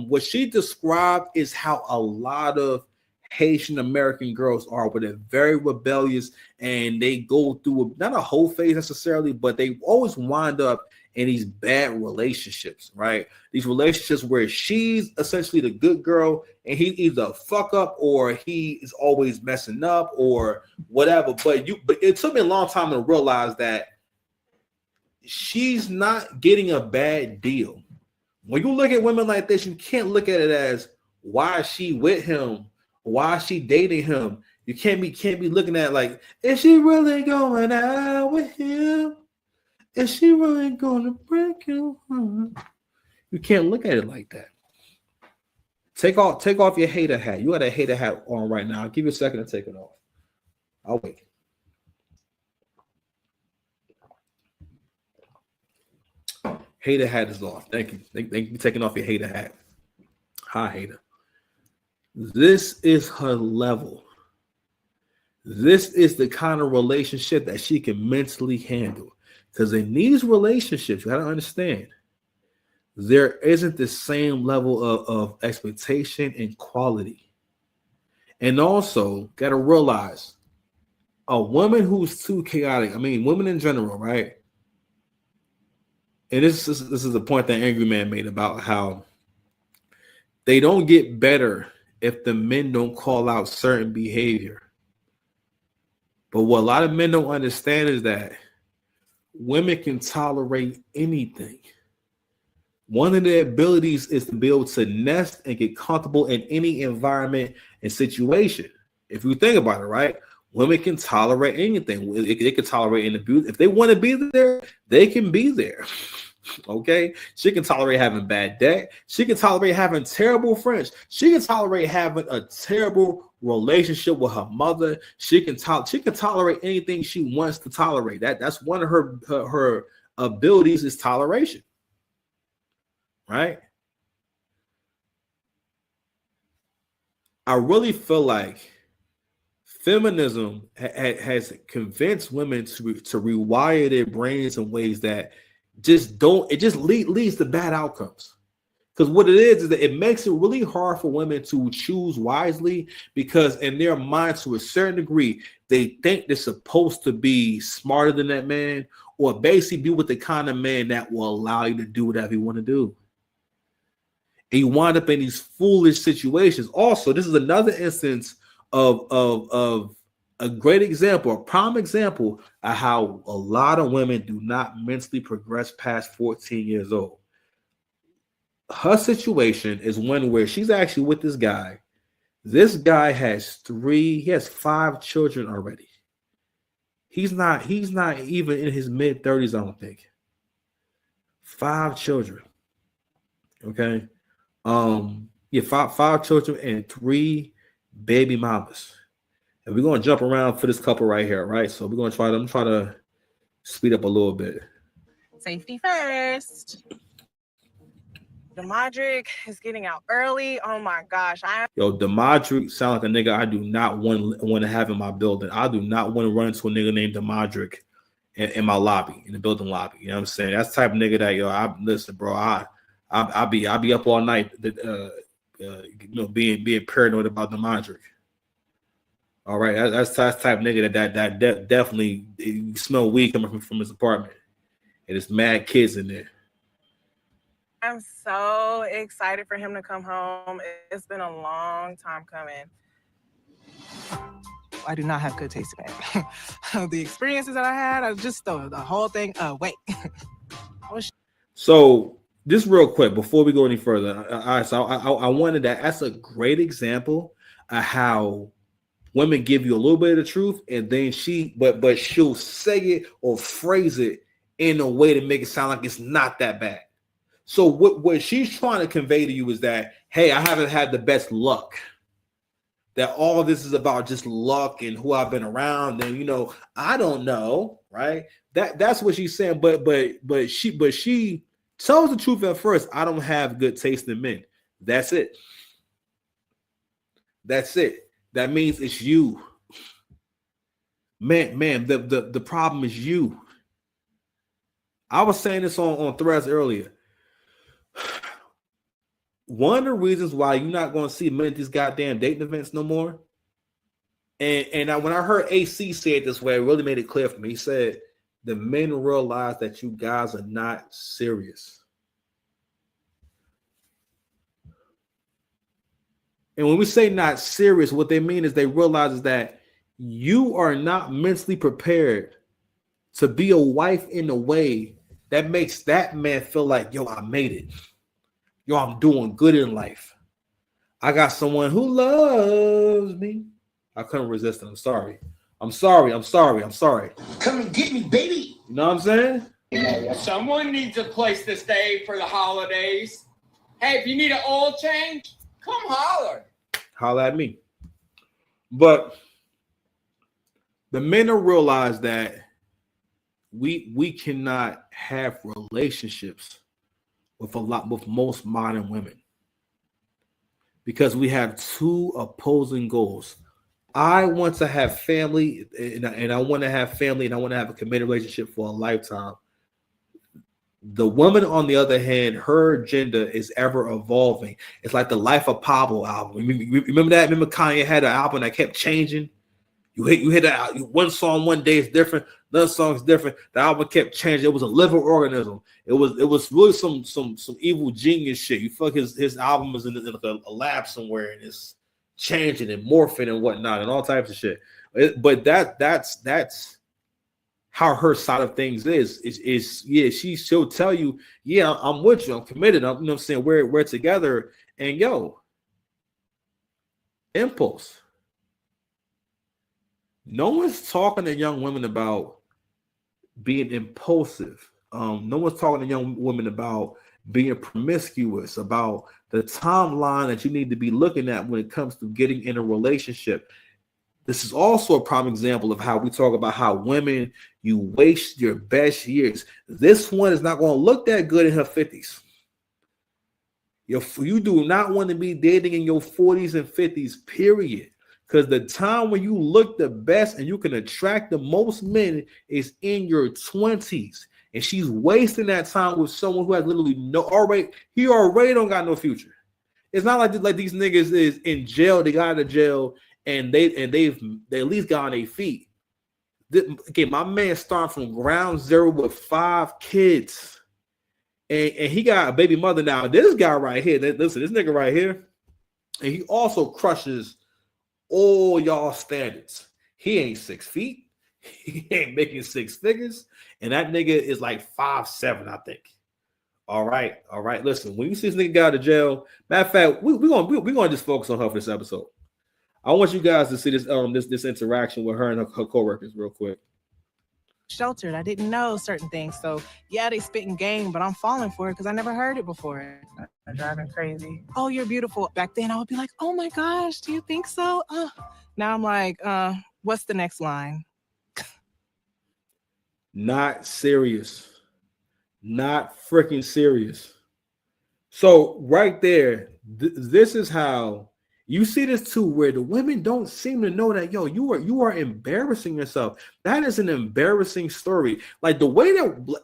Speaker 1: what she described is how a lot of Haitian American girls are, where they're very rebellious and they go through not a whole phase necessarily, but they always wind up in these bad relationships, right? These relationships where she's essentially the good girl and he either a fuck up or he is always messing up or whatever. But it took me a long time to realize that she's not getting a bad deal. When you look at women like this, you can't look at it as why is she with him? Why is she dating him? You can't be looking at it like, is she really going out with him? Is she really gonna break your heart? You can't look at it like that. Take off your hater hat. You got a hater hat on right now. I'll give you a second to take it off. I'll wait. Hater hat is off. Thank you. Thank you for taking off your hater hat. Hi, hater. This is her level. This is the kind of relationship that she can mentally handle. Because in these relationships, you got to understand, there isn't the same level of expectation and quality. And also, got to realize, a woman who's too chaotic, I mean, women in general, right? And this is a point that Angry Man made about how they don't get better if the men don't call out certain behavior. But what a lot of men don't understand is that women can tolerate anything. One of their abilities is to be able to nest and get comfortable in any environment and situation. If you think about it, right? Women can tolerate anything. They can tolerate an abuse. If they want to be there, they can be there. Okay? She can tolerate having bad debt. She can tolerate having terrible friends. She can tolerate having a terrible relationship with her mother. She can tolerate anything she wants to tolerate. That's one of her abilities is toleration. Right? I really feel like feminism has convinced women to rewire their brains in ways that leads to bad outcomes. Because what it is that it makes it really hard for women to choose wisely, because in their mind, to a certain degree, they think they're supposed to be smarter than that man, or basically be with the kind of man that will allow you to do whatever you want to do. And you wind up in these foolish situations. Also, this is another instance of a great example, a prime example of how a lot of women do not mentally progress past 14 years old. Her situation is one where she's actually with this guy. This guy has 5 children already. He's not even in his mid-30s, I don't think. 5 children. Okay. Five children and 3 baby mamas. And we're gonna jump around for this couple right here, right? So we're gonna try to speed up a little bit.
Speaker 11: Safety first. Demadric is getting out early. Oh my gosh.
Speaker 1: Demadric sound like a nigga I do not want to have in my building. I do not want to run into a nigga named Demadric in my lobby, in the building lobby. You know what I'm saying? That's the type of nigga that listen, bro. I'll be up all night, being paranoid about Demadric. All right, that's the type of nigga that definitely you smell weed coming from his apartment, and there's mad kids in there.
Speaker 11: I'm so excited for him to come home. It's been a long time coming. I do not have good taste in it. The experiences that I had, I just the whole thing. Wait.
Speaker 1: So Just real quick before we go any further. All right, so I wanted that. That's a great example of how women give you a little bit of the truth, and then but she'll say it or phrase it in a way to make it sound like it's not that bad. So what she's trying to convey to you is that, hey, I haven't had the best luck. That all of this is about just luck and who I've been around, and I don't know, right? That's what she's saying. But she tells the truth at first. I don't have good taste in men. That's it. That's it. That means it's you. Man, the problem is you. I was saying this on Threads earlier. One of the reasons why you're not going to see many of these goddamn dating events no more, and when I heard AC say it this way, it really made it clear for me. He said, the men realize that you guys are not serious. And when we say not serious, what they mean is they realize is that you are not mentally prepared to be a wife in a way that makes that man feel like, yo, I made it. Yo, I'm doing good in life. I got someone who loves me. I couldn't resist it. I'm sorry.
Speaker 3: Come and get me, baby.
Speaker 1: You know what I'm saying?
Speaker 12: Someone needs a place to stay for the holidays. Hey, if you need an oil change, come holler.
Speaker 1: Holler at me. But the men will realize that we cannot have relationships with most modern women because we have two opposing goals. I want to have family, and I want to have family, and I want to have a committed relationship for a lifetime. The woman, on the other hand, her agenda is ever evolving. It's like the Life of Pablo album. Remember that? Remember Kanye had an album that kept changing? You hit that one song one day is different, another song is different. The album kept changing. It was a living organism. It was really some evil genius shit. You fuck his album was in a lab somewhere and it's changing and morphing and whatnot and all types of shit. But that's how her side of things is she'll tell you, yeah, I'm with you, I'm committed, you know what I'm saying, we're together, and yo, impulse. No one's talking to young women about being impulsive. No one's talking to young women about being promiscuous, about the timeline that you need to be looking at when it comes to getting in a relationship. This is also a prime example of how we talk about how women, you waste your best years. This one is not going to look that good in her 50s. You do not want to be dating in your 40s and 50s, period. Because the time when you look the best and you can attract the most men is in your 20s. And she's wasting that time with someone who has literally he already don't got no future. It's not like these niggas is in jail, they got out of jail, and they at least got on their feet. Okay, my man started from ground zero with 5 kids. And he got a baby mother now. This guy right here, listen, this nigga right here, and he also crushes all y'all standards. He ain't 6 feet. He ain't making 6 figures. And that nigga is like 5'7", I think. All right. Listen, when you see this nigga got out of jail, matter of fact, we're gonna just focus on her for this episode. I want you guys to see this interaction with her and her coworkers real quick.
Speaker 11: Sheltered. I didn't know certain things. So yeah, they spitting game, but I'm falling for it because I never heard it before. I'm driving crazy. Oh, you're beautiful. Back then I would be like, oh my gosh, do you think so? Now I'm like, what's the next line?
Speaker 1: Not serious. Not freaking serious. So right there, this is how you see this too, where the women don't seem to know that, yo, you are embarrassing yourself. That is an embarrassing story. Like the way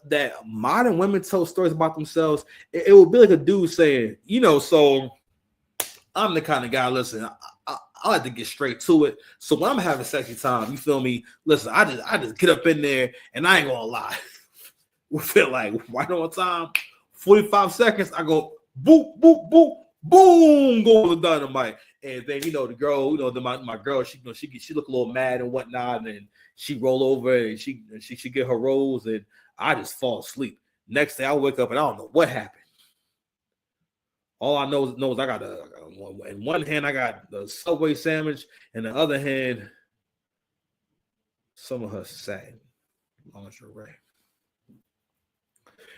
Speaker 1: that modern women tell stories about themselves, it would be like a dude saying, so I'm the kind of guy, listen, I like to get straight to it. So when I'm having sexy time, you feel me? Listen, I just get up in there and I ain't gonna lie. We feel like right on time, 45 seconds, I go boop, boop, boop, boom, go with the dynamite. And then the girl, my girl, she look a little mad and whatnot, and she roll over and she get her rolls, and I just fall asleep. Next day I wake up and I don't know what happened. All I know is I got in one hand I got the Subway sandwich, and the other hand some of her satin lingerie.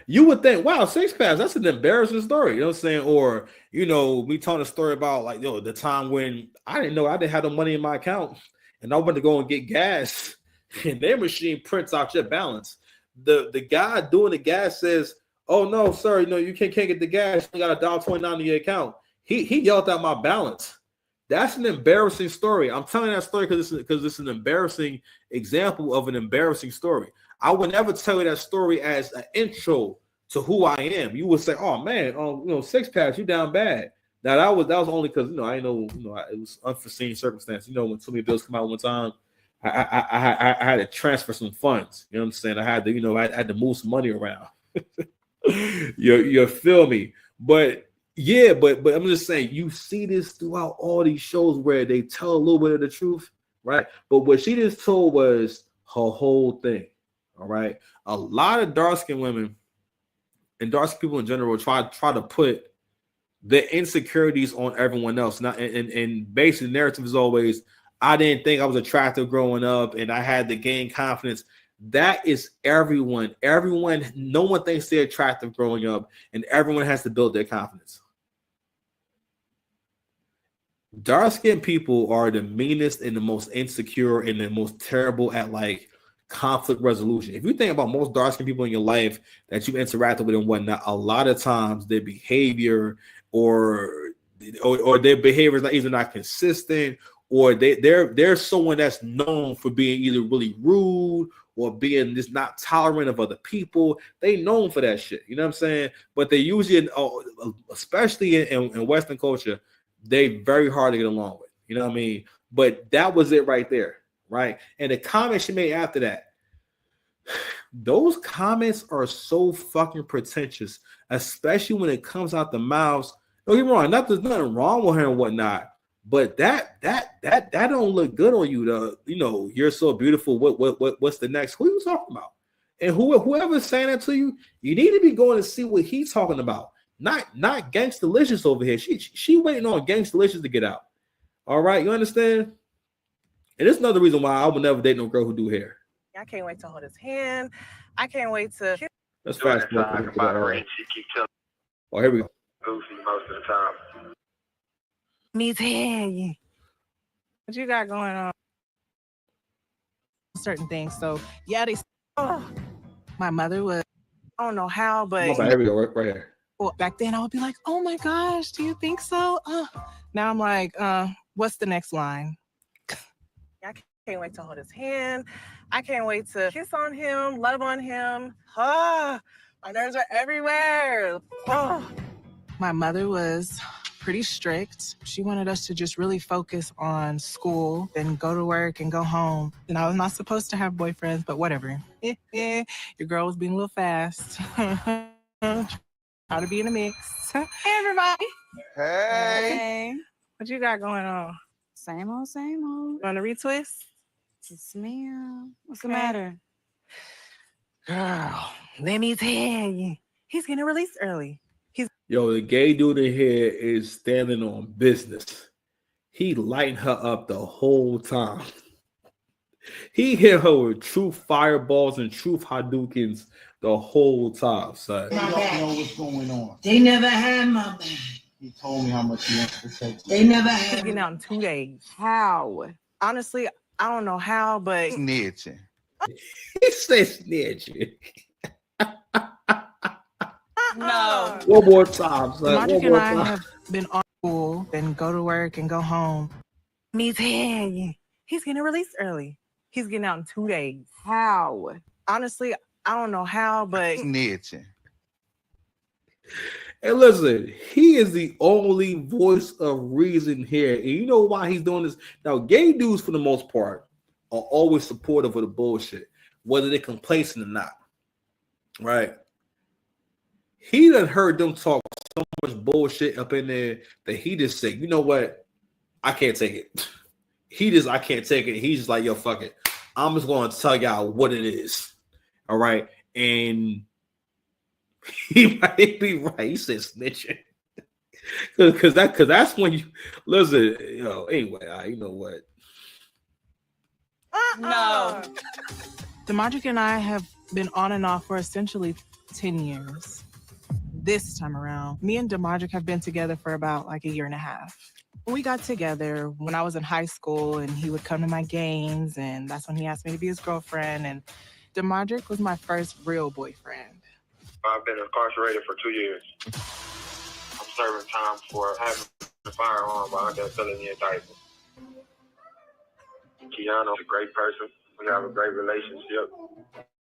Speaker 1: You would think, wow, Six Pack, that's an embarrassing story. You know what I'm saying? Or, me telling a story about like, the time when I didn't know I didn't have no money in my account and I went to go and get gas and their machine prints out your balance. The guy doing the gas says, oh no, sir, you can't get the gas. You got $1.29 in your account. He yelled out my balance. That's an embarrassing story. I'm telling that story because it's an embarrassing example of an embarrassing story. I would never tell you that story as an intro to who I am. You would say, "Oh man, Six Pack, you down bad." Now that was only because I know it was unforeseen circumstance. When too many bills come out one time, I had to transfer some funds. You know what I'm saying? I had to I had to move some money around. you feel me? But yeah, but I'm just saying you see this throughout all these shows where they tell a little bit of the truth, right? But what she just told was her whole thing. All right. A lot of dark-skinned women and dark-skinned people in general try to put the insecurities on everyone else. Now, and basically the narrative is always, I didn't think I was attractive growing up and I had to gain confidence. That is everyone. No one thinks they're attractive growing up, and everyone has to build their confidence. Dark-skinned people are the meanest and the most insecure and the most terrible at like conflict resolution. If you think about most dark-skinned people in your life that you've interacted with and whatnot, a lot of times their behavior or their behavior is not either not consistent, or they're someone that's known for being either really rude or being just not tolerant of other people. They known for that shit. You know what I'm saying? But they usually, especially in Western culture, they very hard to get along with. You know what I mean? But that was it right there. Right. And the comments she made after that, those comments are so fucking pretentious, especially when it comes out the mouths. Don't get me wrong, there's nothing wrong with her and whatnot, but that don't look good on you. You're so beautiful. What's the next? Who are you talking about? And whoever's saying that to you, you need to be going to see what he's talking about. Not Gangstalicious over here. She waiting on Gangstalicious to get out. All right, you understand? And it's another reason why I would never date no girl who do hair.
Speaker 11: I can't wait to hold his hand. I can't wait to.
Speaker 1: That's fast. Oh, here we go.
Speaker 9: Goofy most of the time.
Speaker 11: Me too. What you got going on? Certain things. So yeah, my mother was. I don't know how, but
Speaker 1: here we go. Right here.
Speaker 11: Well, back then I would be like, "Oh my gosh, do you think so?" Now I'm like, "What's the next line?" I can't wait to hold his hand. I can't wait to kiss on him, love on him. My nerves are everywhere. My mother was pretty strict. She wanted us to just really focus on school and go to work and go home. And I was not supposed to have boyfriends, but whatever. Your girl was being a little fast. How to be in a mix. Hey, everybody.
Speaker 13: Hey.
Speaker 11: What you got going on?
Speaker 13: Same old, same old.
Speaker 11: Want to retwist?
Speaker 13: Yes, ma'am. What's the matter?
Speaker 11: Girl, let me tell you. He's getting released early.
Speaker 1: The gay dude in here is standing on business. He lighting her up the whole time. He hit her with truth fireballs and truth Hadoukens the whole time, son.
Speaker 2: They don't know what's going on.
Speaker 3: They never had my back.
Speaker 2: He told me how much he wants to take.
Speaker 3: They never
Speaker 11: He's
Speaker 3: had.
Speaker 11: getting out in 2 days.
Speaker 13: How?
Speaker 11: Honestly, I don't know how, but
Speaker 5: Snitching.
Speaker 1: He says snitching.
Speaker 11: no.
Speaker 1: One more time, son.
Speaker 11: Magic
Speaker 1: One
Speaker 11: and
Speaker 1: more
Speaker 11: I
Speaker 1: time.
Speaker 11: have been on school, then go to work and go home. Me tell you. He's getting released early. He's getting out in 2 days.
Speaker 13: How?
Speaker 11: Honestly, I don't know how, but
Speaker 5: Snitching.
Speaker 1: And listen, he is the only voice of reason here. And you know why he's doing this? Now, gay dudes, for the most part, are always supportive of the bullshit, whether they're complacent or not. Right? He done heard them talk so much bullshit up in there that he just said, you know what? I can't take it. I can't take it. He's just like, yo, fuck it. I'm just going to tell y'all what it is. All right? And he might be right. He said snitching. Because that's when you listen. Anyway, you know what?
Speaker 11: No. Demadric and I have been on and off for essentially 10 years. This time around, me and Demadric have been together for about like a year and a half. We got together when I was in high school, and he would come to my games, and that's when he asked me to be his girlfriend. And Demadric was my first real boyfriend.
Speaker 9: I've been incarcerated for 2 years. I'm serving time for having a firearm behind that felony indictment. Keanu's a great person. We have a great relationship.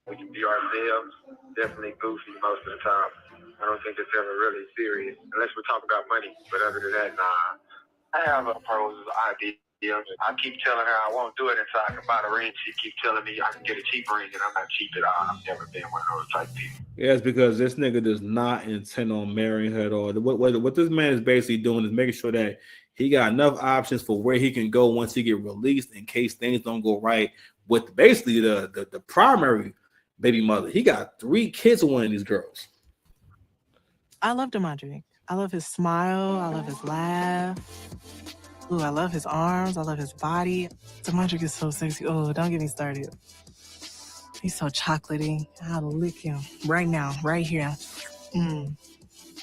Speaker 9: We can be ourselves. Definitely goofy most of the time. I don't think it's ever really serious, unless we're talking about money. But other than that, nah. I have a proposal idea. I keep telling her I won't do it until I can buy the ring. She keeps telling me I can get a cheap ring, and I'm not cheap at all. I've never been one of those type of people.
Speaker 1: Yeah, it's because this nigga does not intend on marrying her at all. What this man is basically doing is making sure that he got enough options for where he can go once he get released in case things don't go right with basically the primary baby mother. He got 3 kids with one of these girls.
Speaker 11: I love Demadric. I love his smile. I love his laugh. Ooh, I love his arms. I love his body. Demadric is so sexy. Oh, don't get me started. He's so chocolatey. I'll lick him right now, right here.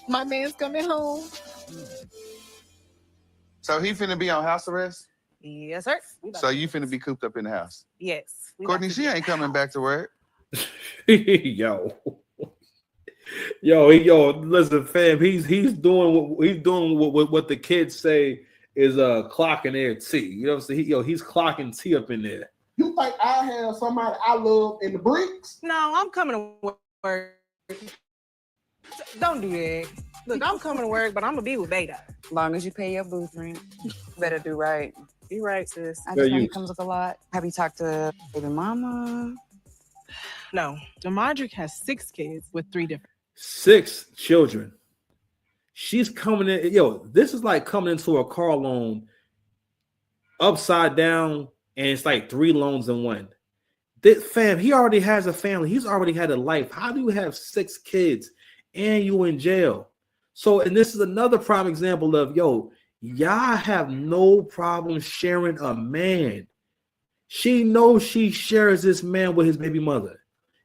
Speaker 11: My man's coming home.
Speaker 5: So he finna be on house arrest?
Speaker 11: Yes, sir.
Speaker 5: So you finna be cooped up in the house?
Speaker 11: Yes.
Speaker 5: Courtney, she ain't coming back to work.
Speaker 1: Yo, listen, fam. He's doing what the kids say is clocking their tea. You know what I'm saying? He's clocking tea up in there.
Speaker 6: You think I have somebody I love in the bricks?
Speaker 11: No, I'm coming to work. Don't do that. Look, I'm coming to work, but I'm gonna be with Beta.
Speaker 13: Long as you pay your booth rent, better do right.
Speaker 11: Be right, sis.
Speaker 13: I just know he comes with a lot. Have you talked to baby mama?
Speaker 11: No, Demadric has 6 kids with 3 different.
Speaker 1: 6 children. She's coming in. This is like coming into a car loan upside down, and it's like 3 loans in one. Fam, he already has a family. He's already had a life. How do you have 6 kids and you in jail? So, and this is another prime example of, y'all have no problem sharing a man. She knows she shares this man with his baby mother.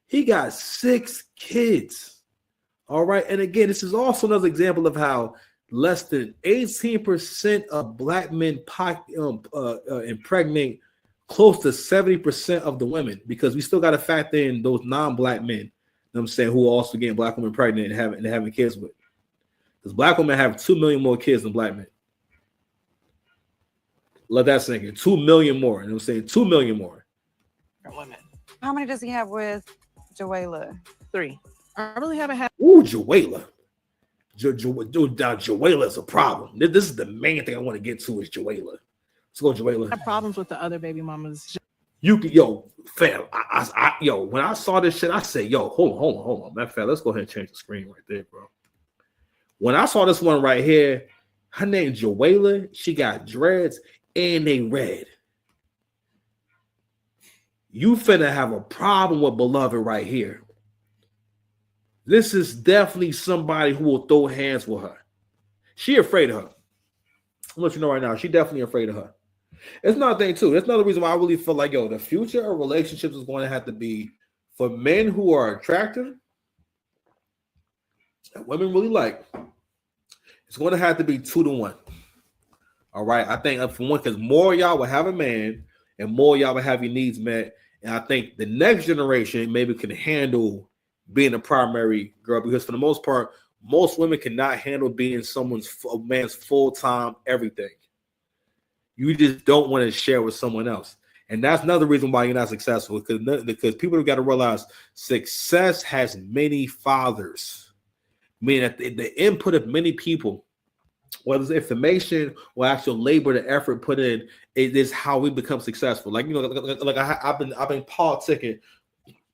Speaker 1: He got 6 kids. All right. And again, this is also another example of how less than 18% of black men impregnate close to 70% of the women, because we still got to factor in those non-black men, you know what I'm saying, who are also getting black women pregnant and having kids with. Because black women have 2 million more kids than black men. Let that sink in. 2 million more. You know what I'm saying? 2 million more.
Speaker 11: Women.
Speaker 13: How many does he have with Joella?
Speaker 11: 3. I really haven't had.
Speaker 1: Ooh, Joella. Joella is a problem. This is the main thing I want to get to is Joella. Let's go, Joella.
Speaker 11: I have problems with the other baby mamas.
Speaker 1: You can, fam. When I saw this shit, I said, hold on, man, fam. Let's go ahead and change the screen right there, bro. When I saw this one right here, her name Joella. She got dreads and they red. You finna have a problem with Beloved right here. This is definitely somebody who will throw hands with her. She afraid of her. I'll let you know right now. She definitely afraid of her. It's another thing too. That's another reason why I really feel like, the future of relationships is going to have to be for men who are attractive that women really like. It's going to have to be 2 to 1. All right. I think for one, because more of y'all will have a man and more of y'all will have your needs met. And I think the next generation maybe can handle being a primary girl, because for the most part, most women cannot handle being a man's full-time everything. You just don't want to share with someone else. And that's another reason why you're not successful, because people have got to realize success has many fathers. Meaning that the input of many people, whether it's information or actual labor, the effort put in, it is how we become successful. Like, I've been politicking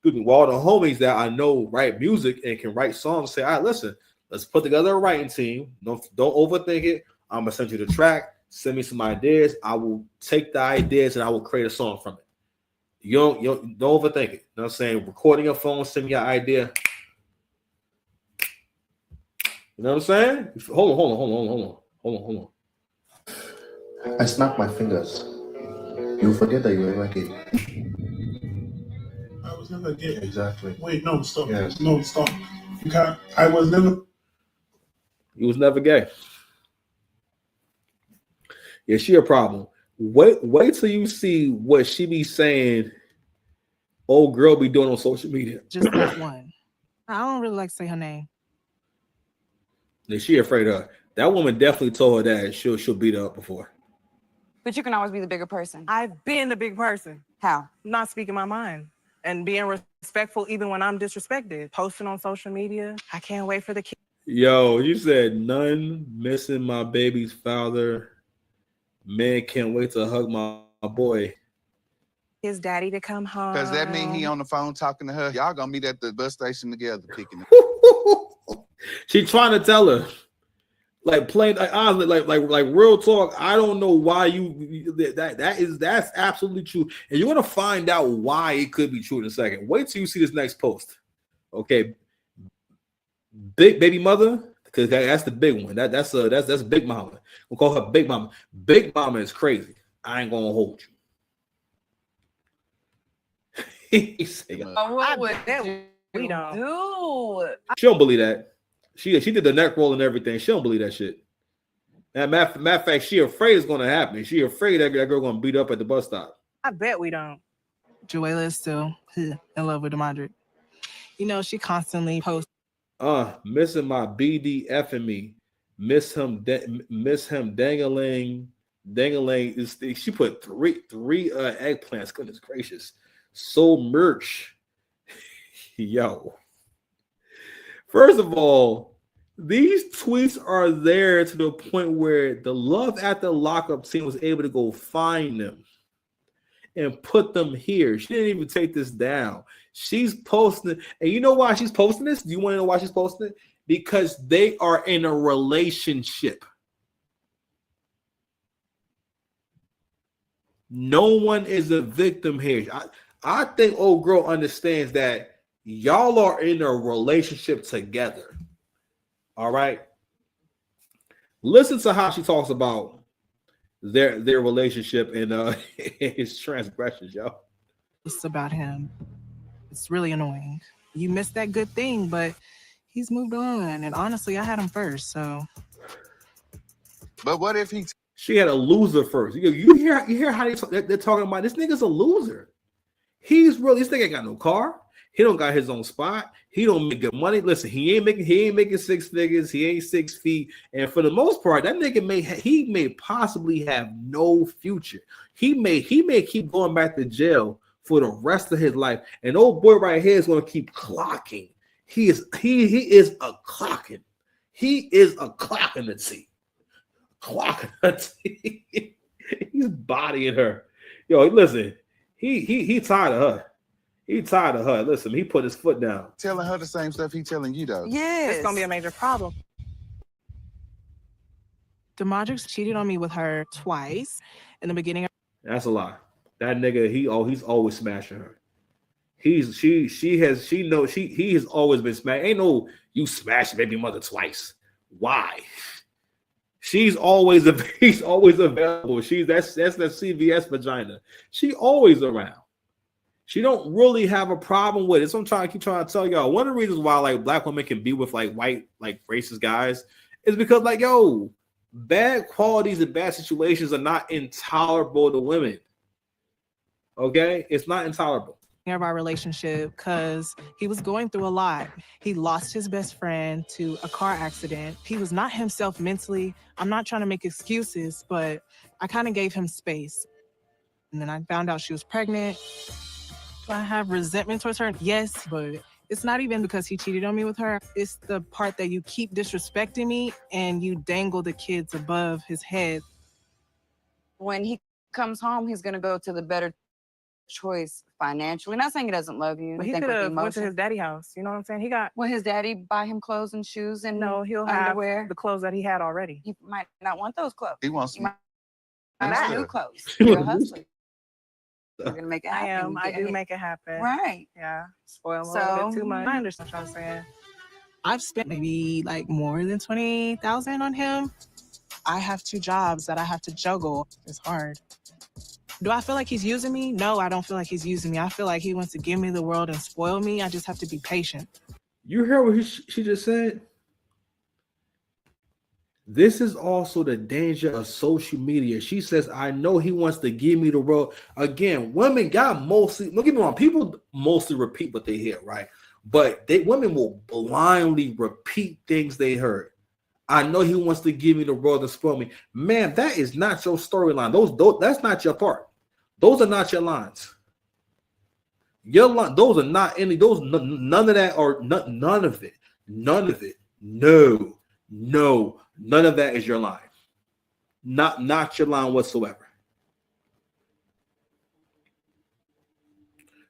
Speaker 1: with all the homies that I know write music and can write songs. Say, all right, listen, let's put together a writing team. Don't overthink it. I'm gonna send you the track. Send me some ideas. I will take the ideas and I will create a song from it. You don't overthink it. You know what I'm saying? Recording your phone, send me your idea. You know what I'm saying? Hold on.
Speaker 6: I snap my fingers. You forget that you were ever gay.
Speaker 14: I was never gay.
Speaker 6: Exactly.
Speaker 14: Wait, no, stop.
Speaker 6: Yes.
Speaker 14: No, stop. You can't. I was never.
Speaker 1: He was never gay. Yeah, she a problem. Wait till you see what she be saying old girl be doing on social media.
Speaker 11: Just that one. I don't really like to say her name.
Speaker 1: Yeah, she afraid of her. That woman definitely told her that she'll beat her up before.
Speaker 13: But you can always be the bigger person.
Speaker 11: I've been the big person.
Speaker 13: How?
Speaker 11: Not speaking my mind and being respectful even when I'm disrespected. Posting on social media. I can't wait for the kids.
Speaker 1: Yo, you said none missing my baby's father. Man, can't wait to hug my boy.
Speaker 11: His daddy to come home.
Speaker 15: Does that mean he on the phone talking to her? Y'all gonna meet at the bus station together picking it.
Speaker 1: She trying to tell her, like plain, like honestly, like real talk. I don't know why that's absolutely true, and you're gonna find out why it could be true in a second. Wait till you see this next post. Okay, big baby mother, because that's the big one. That's Big Mama. We'll call her Big Mama. Big Mama is crazy. I ain't gonna hold you.
Speaker 13: What would
Speaker 11: we don't
Speaker 13: do?
Speaker 1: She don't believe that. She did the neck roll and everything. She don't believe that shit. And matter of fact, she afraid it's gonna happen. She afraid that girl gonna beat up at the bus stop.
Speaker 11: I bet we don't. Joella is still in love with Demondrick. You know, she constantly posts.
Speaker 1: Missing my BDF and me. Miss him dangling. She put three eggplants. Goodness gracious. So merch. Yo. First of all, these tweets are there to the point where the Love After Lockup team was able to go find them and put them here. She didn't even take this down. She's posting it. And you know why she's posting this? Do you want to know why she's posting it? Because they are in a relationship. No one is a victim here. I think old girl understands that y'all are in a relationship together. All right. Listen to how she talks about their relationship and his transgressions, y'all.
Speaker 11: It's about him. It's really annoying. You missed that good thing, but he's moved on. And honestly, I had him first, so.
Speaker 15: But what if
Speaker 1: she had a loser first? You hear how they're talking about this nigga's a loser. This nigga ain't got no car. He don't got his own spot. He don't make good money. Listen, he ain't making six figures. He ain't 6 feet. And for the most part, that nigga may possibly have no future. He may keep going back to jail for the rest of his life. And old boy right here is going to keep clocking. He is a clocking. He is a clocking the T. Clocking the T. He's bodying her. Yo, listen. He tired of her. He tired of her. Listen, he put his foot down.
Speaker 15: telling her the same stuff he telling you though?
Speaker 11: Yes. It's gonna be a major problem. Demondrick cheated on me with her twice in the beginning.
Speaker 1: That's a lie. That nigga, he's always smashing her. He has always been smashing. Ain't no you smashed baby mother twice. Why? He's always available. That's the CVS vagina. She always around. She don't really have a problem with it. So I'm keep trying to tell y'all. One of the reasons why like black women can be with like white, like racist guys is because like, yo, bad qualities and bad situations are not intolerable to women. Okay? It's not intolerable.
Speaker 11: Of our relationship because he was going through a lot. He lost his best friend to a car accident. He was not himself mentally. I'm not trying to make excuses, but I kind of gave him space. And then I found out she was pregnant. Do I have resentment towards her? Yes, but it's not even because he cheated on me with her. It's the part that you keep disrespecting me and you dangle the kids above his head.
Speaker 13: When he comes home, he's going to go to the better choice financially. Not saying he doesn't love you.
Speaker 11: But he could have went to his daddy house. You know what I'm saying? He got.
Speaker 13: Will his daddy buy him clothes and shoes and
Speaker 11: he'll
Speaker 13: underwear?
Speaker 11: have the clothes that he had already.
Speaker 13: He might not want those clothes.
Speaker 15: He wants
Speaker 13: some new clothes. You're a hustler. You're gonna make it happen.
Speaker 11: I do make it happen.
Speaker 13: Right.
Speaker 11: Yeah. Spoil him a little bit too much. I understand what I'm saying. I've spent maybe like more than 20,000 on him. I have 2 jobs that I have to juggle. It's hard. Do I feel like he's using me? No, I don't feel like he's using me. I feel like he wants to give me the world and spoil me. I just have to be patient.
Speaker 1: You hear what she just said? This is also the danger of social media. She says, I know he wants to give me the world. Again, women got mostly, don't get me wrong, people mostly repeat what they hear, right? But women will blindly repeat things they heard. I know he wants to give me the world and spoil me. Man, that is not your storyline. That's not your part. Those are not your lines. Your line, those are not any. Those none of that or none of it. None of it. No, none of that is your line. Not your line whatsoever.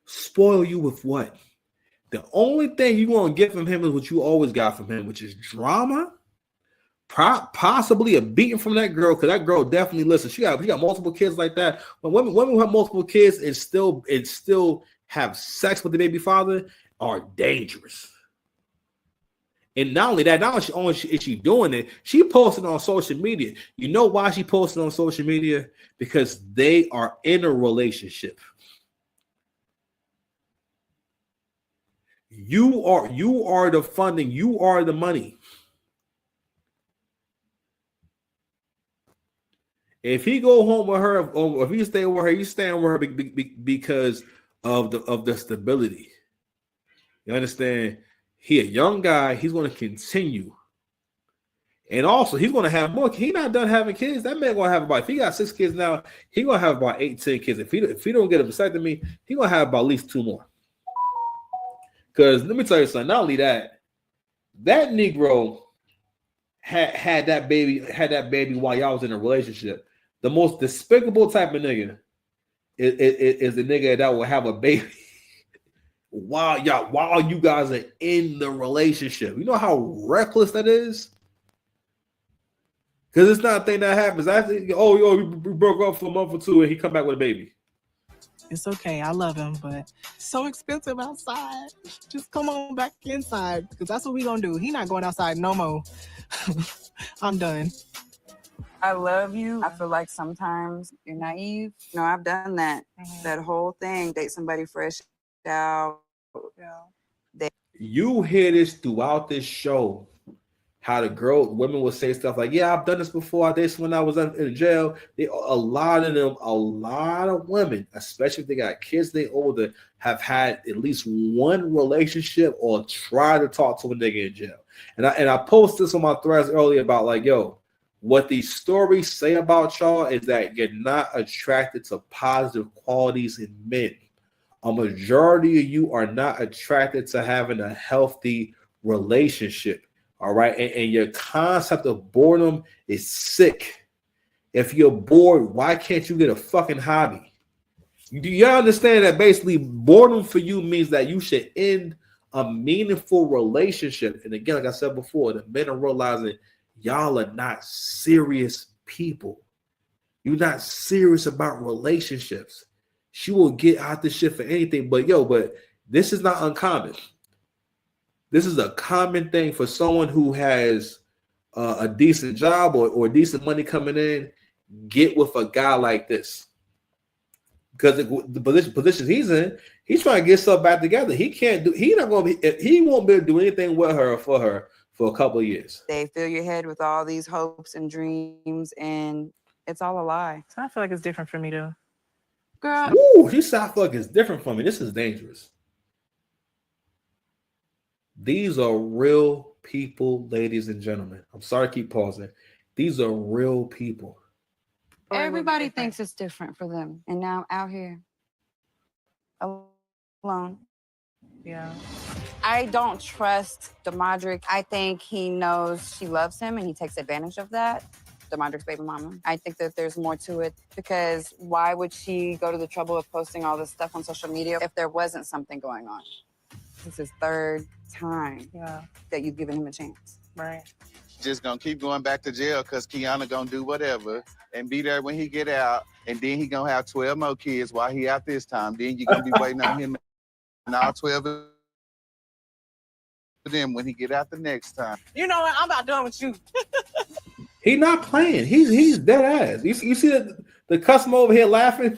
Speaker 1: Spoil you with what? The only thing you're going to get from him is what you always got from him, which is drama. Possibly a beating from that girl, because that girl definitely listens. She got multiple kids like that. When women who have multiple kids and still have sex with the baby father are dangerous. And not only that, not only is she doing it, she posted on social media. You know why she posted on social media? Because they are in a relationship. You are the funding. You are the money. If he go home with her, or if he stay with her, he's staying with her because of the stability. You understand? He a young guy. He's going to continue, and also he's going to have more. He's not done having kids. That man going to have about. If he got 6 kids now, he's going to have about 8, 10 kids. If he don't get a vasectomy, he's going to have about at least 2 more. Because let me tell you something. Not only that Negro had that baby while y'all was in a relationship. The most despicable type of nigga is the nigga that will have a baby while you guys are in the relationship. You know how reckless that is? Because it's not a thing that happens. After, we broke up for a month or 2 and he come back with a baby.
Speaker 11: It's okay. I love him, but it's so expensive outside. Just come on back inside, because that's what we gonna do. He not going outside no more. I'm done.
Speaker 13: I love you. I feel like sometimes you're naive. No, I've done that. That whole thing, date somebody fresh out. Yeah.
Speaker 1: You hear this throughout this show. How women will say stuff like, yeah, I've done this before. I did this when I was in jail. A lot of women, especially if they got kids they older, have had at least one relationship or try to talk to a nigga in jail. And I posted this on my threads earlier about like, yo, what these stories say about y'all is that you're not attracted to positive qualities in men. A majority of you are not attracted to having a healthy relationship. All right. And your concept of boredom is sick. If you're bored, why can't you get a fucking hobby? Do you understand that basically boredom for you means that you should end a meaningful relationship? And again, like I said before, the men are realizing y'all are not serious people. You're not serious about relationships. She will get out this shit for anything. But this is not uncommon. This is a common thing for someone who has a decent job or decent money coming in. Get with a guy like this, because the position he's in, he's trying to get stuff back together. He won't be able to do anything with her or for her for a couple of years.
Speaker 13: They fill your head with all these hopes and dreams, and it's all a lie.
Speaker 11: So I feel like it's different for me too.
Speaker 13: Girl.
Speaker 1: Ooh, she said I feel like it's different for me. This is dangerous. These are real people, ladies and gentlemen. I'm sorry to keep pausing. These are real people.
Speaker 13: Everybody thinks it's different for them. And now I'm out here alone.
Speaker 11: Yeah.
Speaker 13: I don't trust Demadrick. I think he knows she loves him and he takes advantage of that. Demadrick's baby mama. I think that there's more to it, because why would she go to the trouble of posting all this stuff on social media if there wasn't something going on? This is his 3rd time that you've given him a chance.
Speaker 11: Right.
Speaker 15: Just gonna keep going back to jail because Kiana gonna do whatever and be there when he get out, and then he gonna have 12 more kids while he out this time. Then you're gonna be waiting on him and all 12. them when he get out the next time.
Speaker 11: You know what? I'm about done with you.
Speaker 1: He not playing. He's dead ass. You see the customer over here laughing?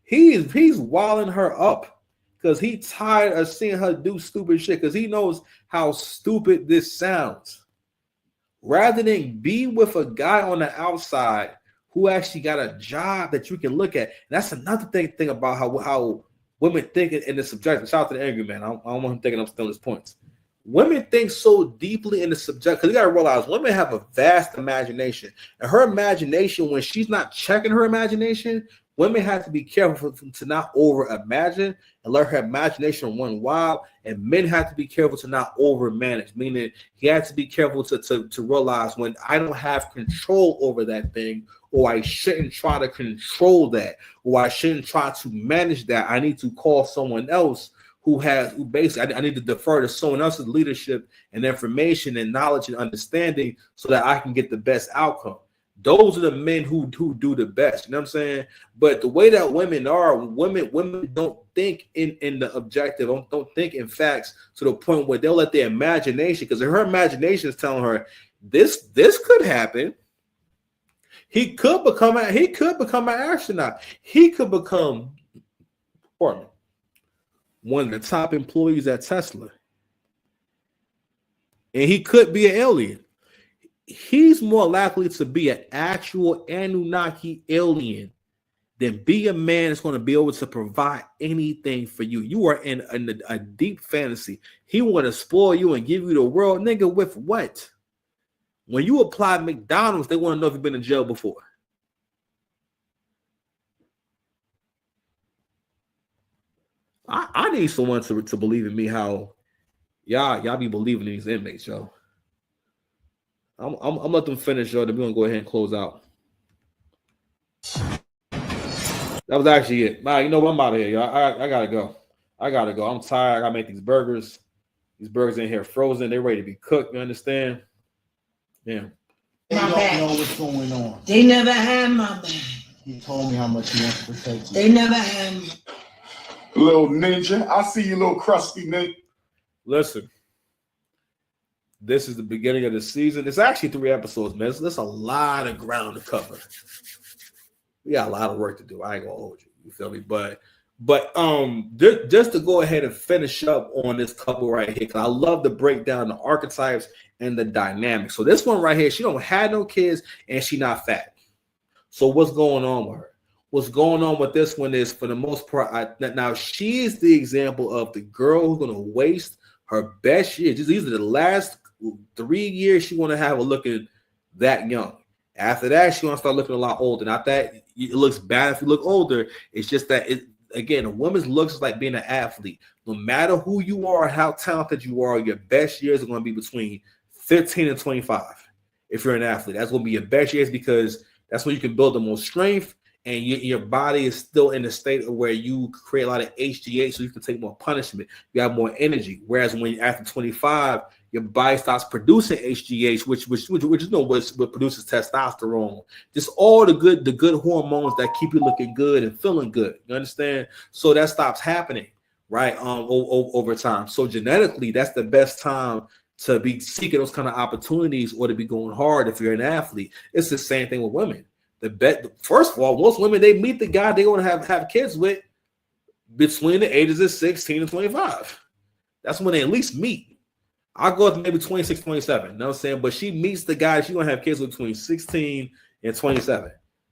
Speaker 1: He's wilding her up because he tired of seeing her do stupid shit because he knows how stupid this sounds. Rather than be with a guy on the outside who actually got a job that you can look at. And that's another thing about how women think in the subjective. Shout out to the angry man. I don't want him thinking I'm stealing his points. Women think so deeply in the subject because you got to realize women have a vast imagination. And her imagination, when she's not checking her imagination, women have to be careful to not over imagine and let her imagination run wild. And men have to be careful to not over manage, meaning he has to be careful to realize when I don't have control over that thing, or I shouldn't try to control that, or I shouldn't try to manage that. I need to call someone else who basically I need to defer to someone else's leadership and information and knowledge and understanding so that I can get the best outcome. Those are the men who do the best. You know what I'm saying? But the way that women are, women don't think in the objective, don't think in facts to the point where they'll let their imagination, because her imagination is telling her this could happen. He could become an astronaut. He could become, pardon me, one of the top employees at Tesla. And he could be an alien. He's more likely to be an actual Anunnaki alien than be a man that's going to be able to provide anything for you. You are in a deep fantasy. He want to spoil you and give you the world. Nigga, with what? When you apply McDonald's, they want to know if you've been in jail before. I need someone to believe in me how y'all be believing in these inmates, yo. I'm let them finish, yo. Then we're gonna go ahead and close out. That was actually it. Nah, you know what? I'm out of here, yo. I gotta go. I'm tired. I gotta make these burgers. These burgers in here frozen. They're ready to be cooked. You understand? Yeah.
Speaker 2: They don't know what's going on.
Speaker 3: They never had my back.
Speaker 2: He told me how much he wants to protect you.
Speaker 3: They never had me.
Speaker 4: Little ninja. I see you, little crusty ninja.
Speaker 1: Listen. This is the beginning of the season. It's actually 3 episodes, man. There's a lot of ground to cover. We got a lot of work to do. I ain't gonna hold you. You feel me? But just to go ahead and finish up on this couple right here, because I love to break down the archetypes and the dynamics. So this one right here, she don't have no kids and she not fat. So what's going on with her? What's going on with this one is, for the most part, now she is the example of the girl who's gonna waste her best years. These are the last 3 years she want to have her looking that young. After that, she want to start looking a lot older. Not that it looks bad if you look older. It's just that a woman's looks is like being an athlete. No matter who you are, how talented you are, your best years are going to be between 15 and 25. If you're an athlete, that's going to be your best years, because that's when you can build the most strength, and your body is still in a state of where you create a lot of HGH, so you can take more punishment. You have more energy. Whereas when you're after 25, your body starts producing HGH, which you know what produces testosterone. Just all the good hormones that keep you looking good and feeling good. You understand? So that stops happening, right? Over time. So genetically, that's the best time to be seeking those kind of opportunities, or to be going hard if you're an athlete. It's the same thing with women. First of all, most women, they meet the guy they want to have kids with between the ages of 16 and 25. That's when they at least meet. I'll go up to maybe 26, 27. You know what I'm saying? But she meets the guy she's going to have kids with between 16 and 27.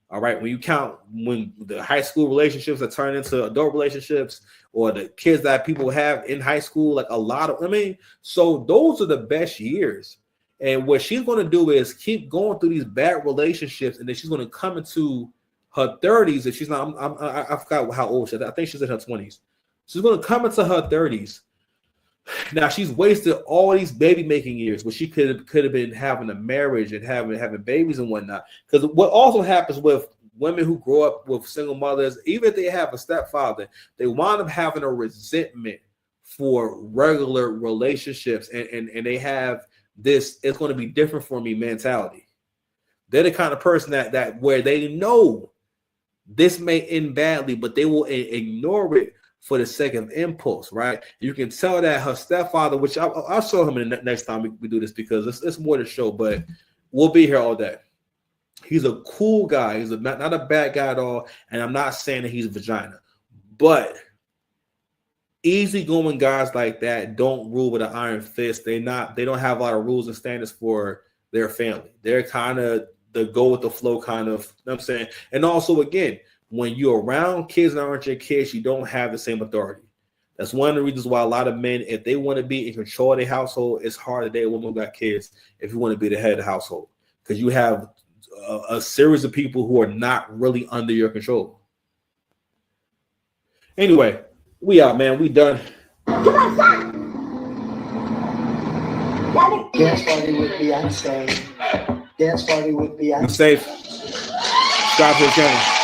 Speaker 1: All right. When you count when the high school relationships that turn into adult relationships, or the kids that people have in high school, like a lot of, so those are the best years. And what she's going to do is keep going through these bad relationships, and then she's going to come into her 30s. If she's not, I forgot how old she is. I think she's in her 20s. She's going to come into her 30s. Now she's wasted all these baby making years, where she could have been having a marriage and having babies and whatnot. Because what also happens with women who grow up with single mothers, even if they have a stepfather, they wind up having a resentment for regular relationships, and they have this "it's going to be different for me" mentality. They're the kind of person that where they know this may end badly, but they will ignore it for the sake of impulse, right? You can tell that her stepfather, which I'll show him in the next time we do this because it's more to show, but we'll be here all day. He's a cool guy. He's not a bad guy at all, and I'm not saying that he's a vagina, but easygoing guys like that don't rule with an iron fist. They don't have a lot of rules and standards for their family. They're kind of the go with the flow kind of, you know what I'm saying? And also, again, when you're around kids that aren't your kids, you don't have the same authority. That's one of the reasons why a lot of men, if they want to be in control of their household, it's hard to date a woman who got kids if you want to be the head of the household, because you have a series of people who are not really under your control. Anyway, we out, man. We done.
Speaker 2: Dance party with Beyonce. Dance party with Beyonce.
Speaker 1: I'm safe. Subscribe to the channel.